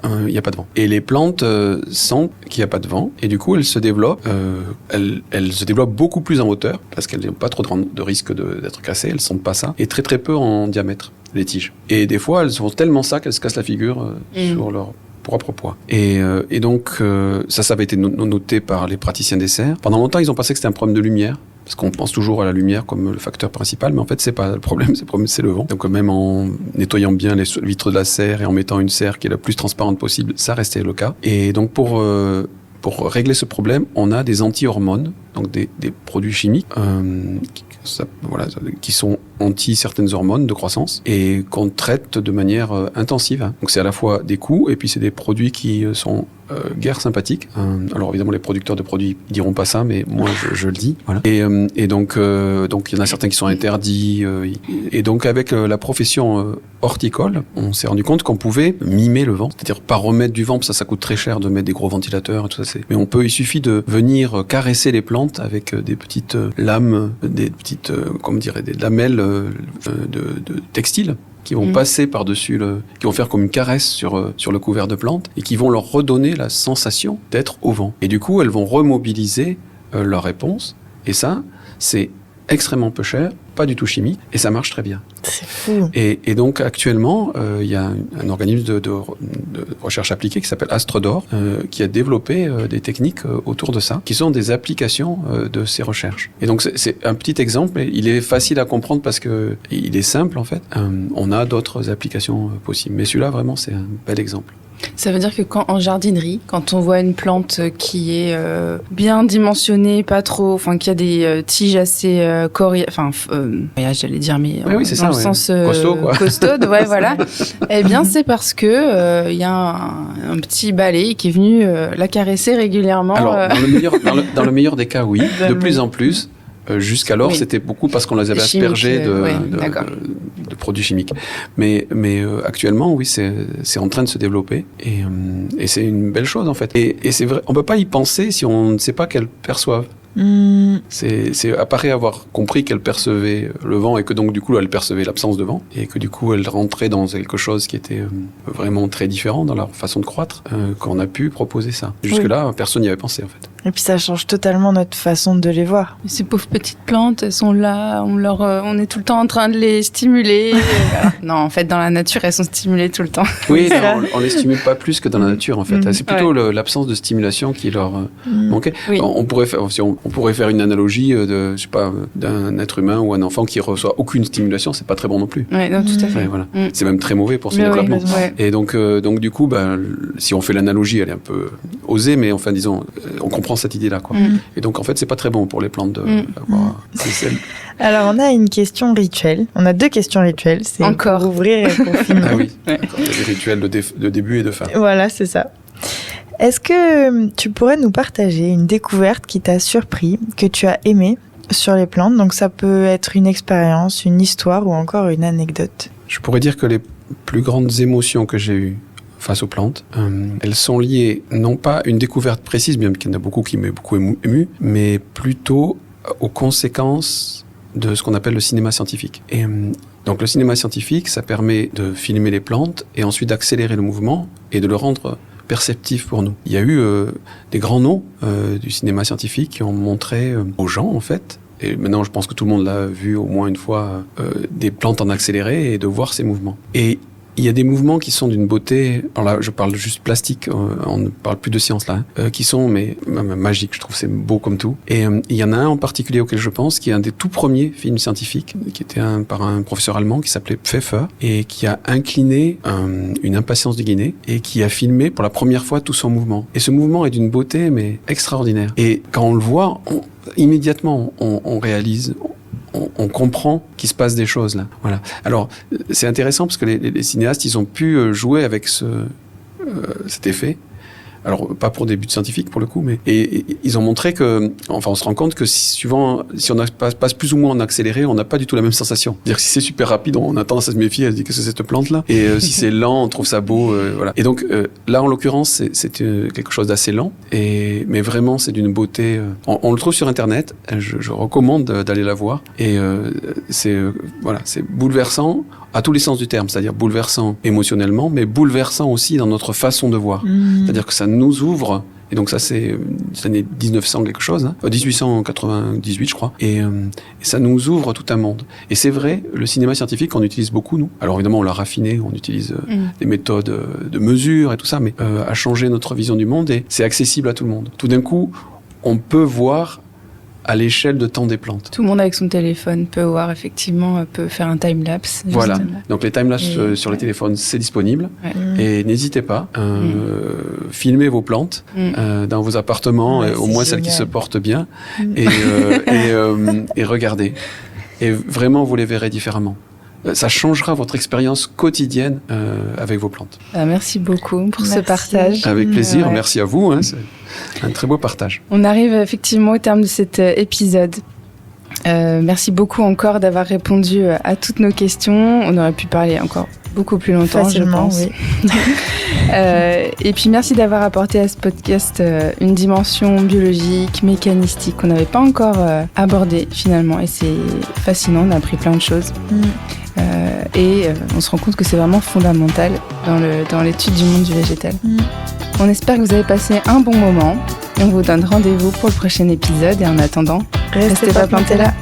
il n'y a pas de vent. Et les plantes sentent qu'il n'y a pas de vent, et du coup elles se développent. Elles se développent beaucoup plus en hauteur parce qu'elles n'ont pas trop de risque d'être cassées. Elles sentent pas ça, et très très peu en diamètre les tiges. Et des fois elles font tellement ça qu'elles se cassent la figure sur leur propre poids. Et donc, ça avait été noté par les praticiens des serres. Pendant longtemps, ils ont pensé que c'était un problème de lumière. Parce qu'on pense toujours à la lumière comme le facteur principal, mais en fait, c'est pas le problème, c'est le vent. Donc même en nettoyant bien les vitres de la serre et en mettant une serre qui est la plus transparente possible, ça restait le cas. Et donc pour régler ce problème, on a des anti-hormones, donc des produits chimiques qui sont anti certaines hormones de croissance et qu'on traite de manière intensive. Donc c'est à la fois des coûts et puis c'est des produits qui sont guère sympathiques. Alors évidemment les producteurs de produits diront pas ça, mais moi je le dis. Voilà. Et donc il y en a certains qui sont interdits. Et donc avec la profession horticole, on s'est rendu compte qu'on pouvait mimer le vent, c'est-à-dire pas remettre du vent, parce que ça coûte très cher de mettre des gros ventilateurs et tout ça. Mais il suffit de venir caresser les plantes avec des petites lames, des petites, des lamelles de textile qui vont passer par-dessus qui vont faire comme une caresse sur le couvert de plantes et qui vont leur redonner la sensation d'être au vent. Et du coup, elles vont remobiliser leur réponse. Et ça, c'est extrêmement peu cher, pas du tout chimique, et ça marche très bien. C'est fou. Et donc actuellement, il y a un organisme de recherche appliquée qui s'appelle Astrodor, qui a développé des techniques autour de ça, qui sont des applications de ces recherches. Et donc c'est un petit exemple, mais il est facile à comprendre parce que il est simple en fait. On a d'autres applications possibles, mais celui-là vraiment c'est un bel exemple. Ça veut dire que en jardinerie, quand on voit une plante qui est bien dimensionnée, pas trop, qui a des tiges assez j'allais dire, mais oui, c'est dans ça, le sens costaude, ouais, voilà. Eh bien, c'est parce que il y a un petit balai qui est venu la caresser régulièrement. Alors, dans le meilleur des cas, oui. De plus en plus. Jusqu'alors, c'était beaucoup parce qu'on les avait aspergés de produits chimiques. Mais actuellement, oui, c'est en train de se développer et c'est une belle chose en fait. Et c'est vrai, on peut pas y penser si on ne sait pas qu'elles perçoivent. C'est apparaît avoir compris qu'elle percevait le vent et que donc du coup elle percevait l'absence de vent et que du coup elle rentrait dans quelque chose qui était vraiment très différent dans leur façon de croître, qu'on a pu proposer ça. Jusque-là, personne n'y avait pensé en fait. Et puis ça change totalement notre façon de les voir. Ces pauvres petites plantes, elles sont là, on est tout le temps en train de les stimuler. Non, en fait, dans la nature, elles sont stimulées tout le temps. Oui, non, on les stimule pas plus que dans la nature en fait. C'est plutôt l'absence de stimulation qui leur manquait. Oui. On pourrait faire une analogie d'un être humain ou un enfant qui reçoit aucune stimulation, c'est pas très bon non plus. Oui, non, tout à fait. Voilà. C'est même très mauvais pour son développement. Et donc du coup, si on fait l'analogie, elle est un peu osée, mais enfin disons, on comprend cette idée-là, quoi. Et donc en fait, c'est pas très bon pour les plantes d'avoir ces selles. Alors on a une question rituelle. On a 2 questions rituelles. C'est encore pour ouvrir et pour finir. Ah oui. Il y a des rituels de début et de fin. Voilà, c'est ça. Est-ce que tu pourrais nous partager une découverte qui t'a surpris, que tu as aimé sur les plantes? Donc ça peut être une expérience, une histoire ou encore une anecdote. Je pourrais dire que les plus grandes émotions que j'ai eues face aux plantes, elles sont liées non pas à une découverte précise, bien qu'il y en a beaucoup qui m'aient beaucoup ému, mais plutôt aux conséquences de ce qu'on appelle le cinéma scientifique. Et donc le cinéma scientifique, ça permet de filmer les plantes et ensuite d'accélérer le mouvement et de le rendre perceptif pour nous. Il y a eu des grands noms du cinéma scientifique qui ont montré aux gens, en fait, et maintenant je pense que tout le monde l'a vu au moins une fois, des plantes en accéléré et de voir ces mouvements. Et il y a des mouvements qui sont d'une beauté, alors là je parle juste plastique, on ne parle plus de science là, qui sont magiques, je trouve c'est beau comme tout. Et il y en a un en particulier auquel je pense, qui est un des tout premiers films scientifiques, qui était par un professeur allemand qui s'appelait Pfeffer, et qui a incliné une impatience du Guinée, et qui a filmé pour la première fois tout son mouvement. Et ce mouvement est d'une beauté mais extraordinaire. Et quand on le voit, immédiatement on réalise... On comprend qu'il se passe des choses là. Voilà. Alors c'est intéressant parce que les cinéastes ils ont pu jouer avec cet effet. Alors pas pour des buts scientifiques pour le coup, mais et ils ont montré que, enfin on se rend compte que si on passe plus ou moins en accéléré, on n'a pas du tout la même sensation. C'est-à-dire que si c'est super rapide, on a tendance à se méfier, à se dire que c'est cette plante là, et si c'est lent, on trouve ça beau, voilà. Et donc là en l'occurrence c'est quelque chose d'assez lent, mais vraiment c'est d'une beauté. On le trouve sur internet, je recommande d'aller la voir, et c'est bouleversant à tous les sens du terme, c'est-à-dire bouleversant émotionnellement, mais bouleversant aussi dans notre façon de voir. C'est-à-dire que ça nous ouvre, et donc ça c'est des années 1900 quelque chose, 1898 je crois, et ça nous ouvre tout un monde. Et c'est vrai, le cinéma scientifique on utilise beaucoup nous. Alors évidemment on l'a raffiné, on utilise des méthodes de mesure et tout ça, mais a changé notre vision du monde et c'est accessible à tout le monde. Tout d'un coup, on peut voir à l'échelle de temps des plantes. Tout le monde avec son téléphone peut voir, effectivement, peut faire un time-lapse. Voilà. Justement. Donc les timelapses sur les téléphones, c'est disponible. Ouais. Et n'hésitez pas, filmez vos plantes dans vos appartements, au moins celles qui se portent bien, et regardez. Et vraiment, vous les verrez différemment. Ça changera votre expérience quotidienne avec vos plantes. Merci beaucoup pour ce partage. Avec plaisir, merci à vous. C'est un très beau partage. On arrive effectivement au terme de cet épisode. Merci beaucoup encore d'avoir répondu à toutes nos questions. On aurait pu parler encore beaucoup plus longtemps, facilement, je pense. Oui. Et puis merci d'avoir apporté à ce podcast une dimension biologique, mécanistique qu'on n'avait pas encore abordée finalement. Et c'est fascinant, on a appris plein de choses. Et on se rend compte que c'est vraiment fondamental dans l'étude du monde du végétal. On espère que vous avez passé un bon moment et on vous donne rendez-vous pour le prochain épisode. Et en attendant, restez pas plantés là.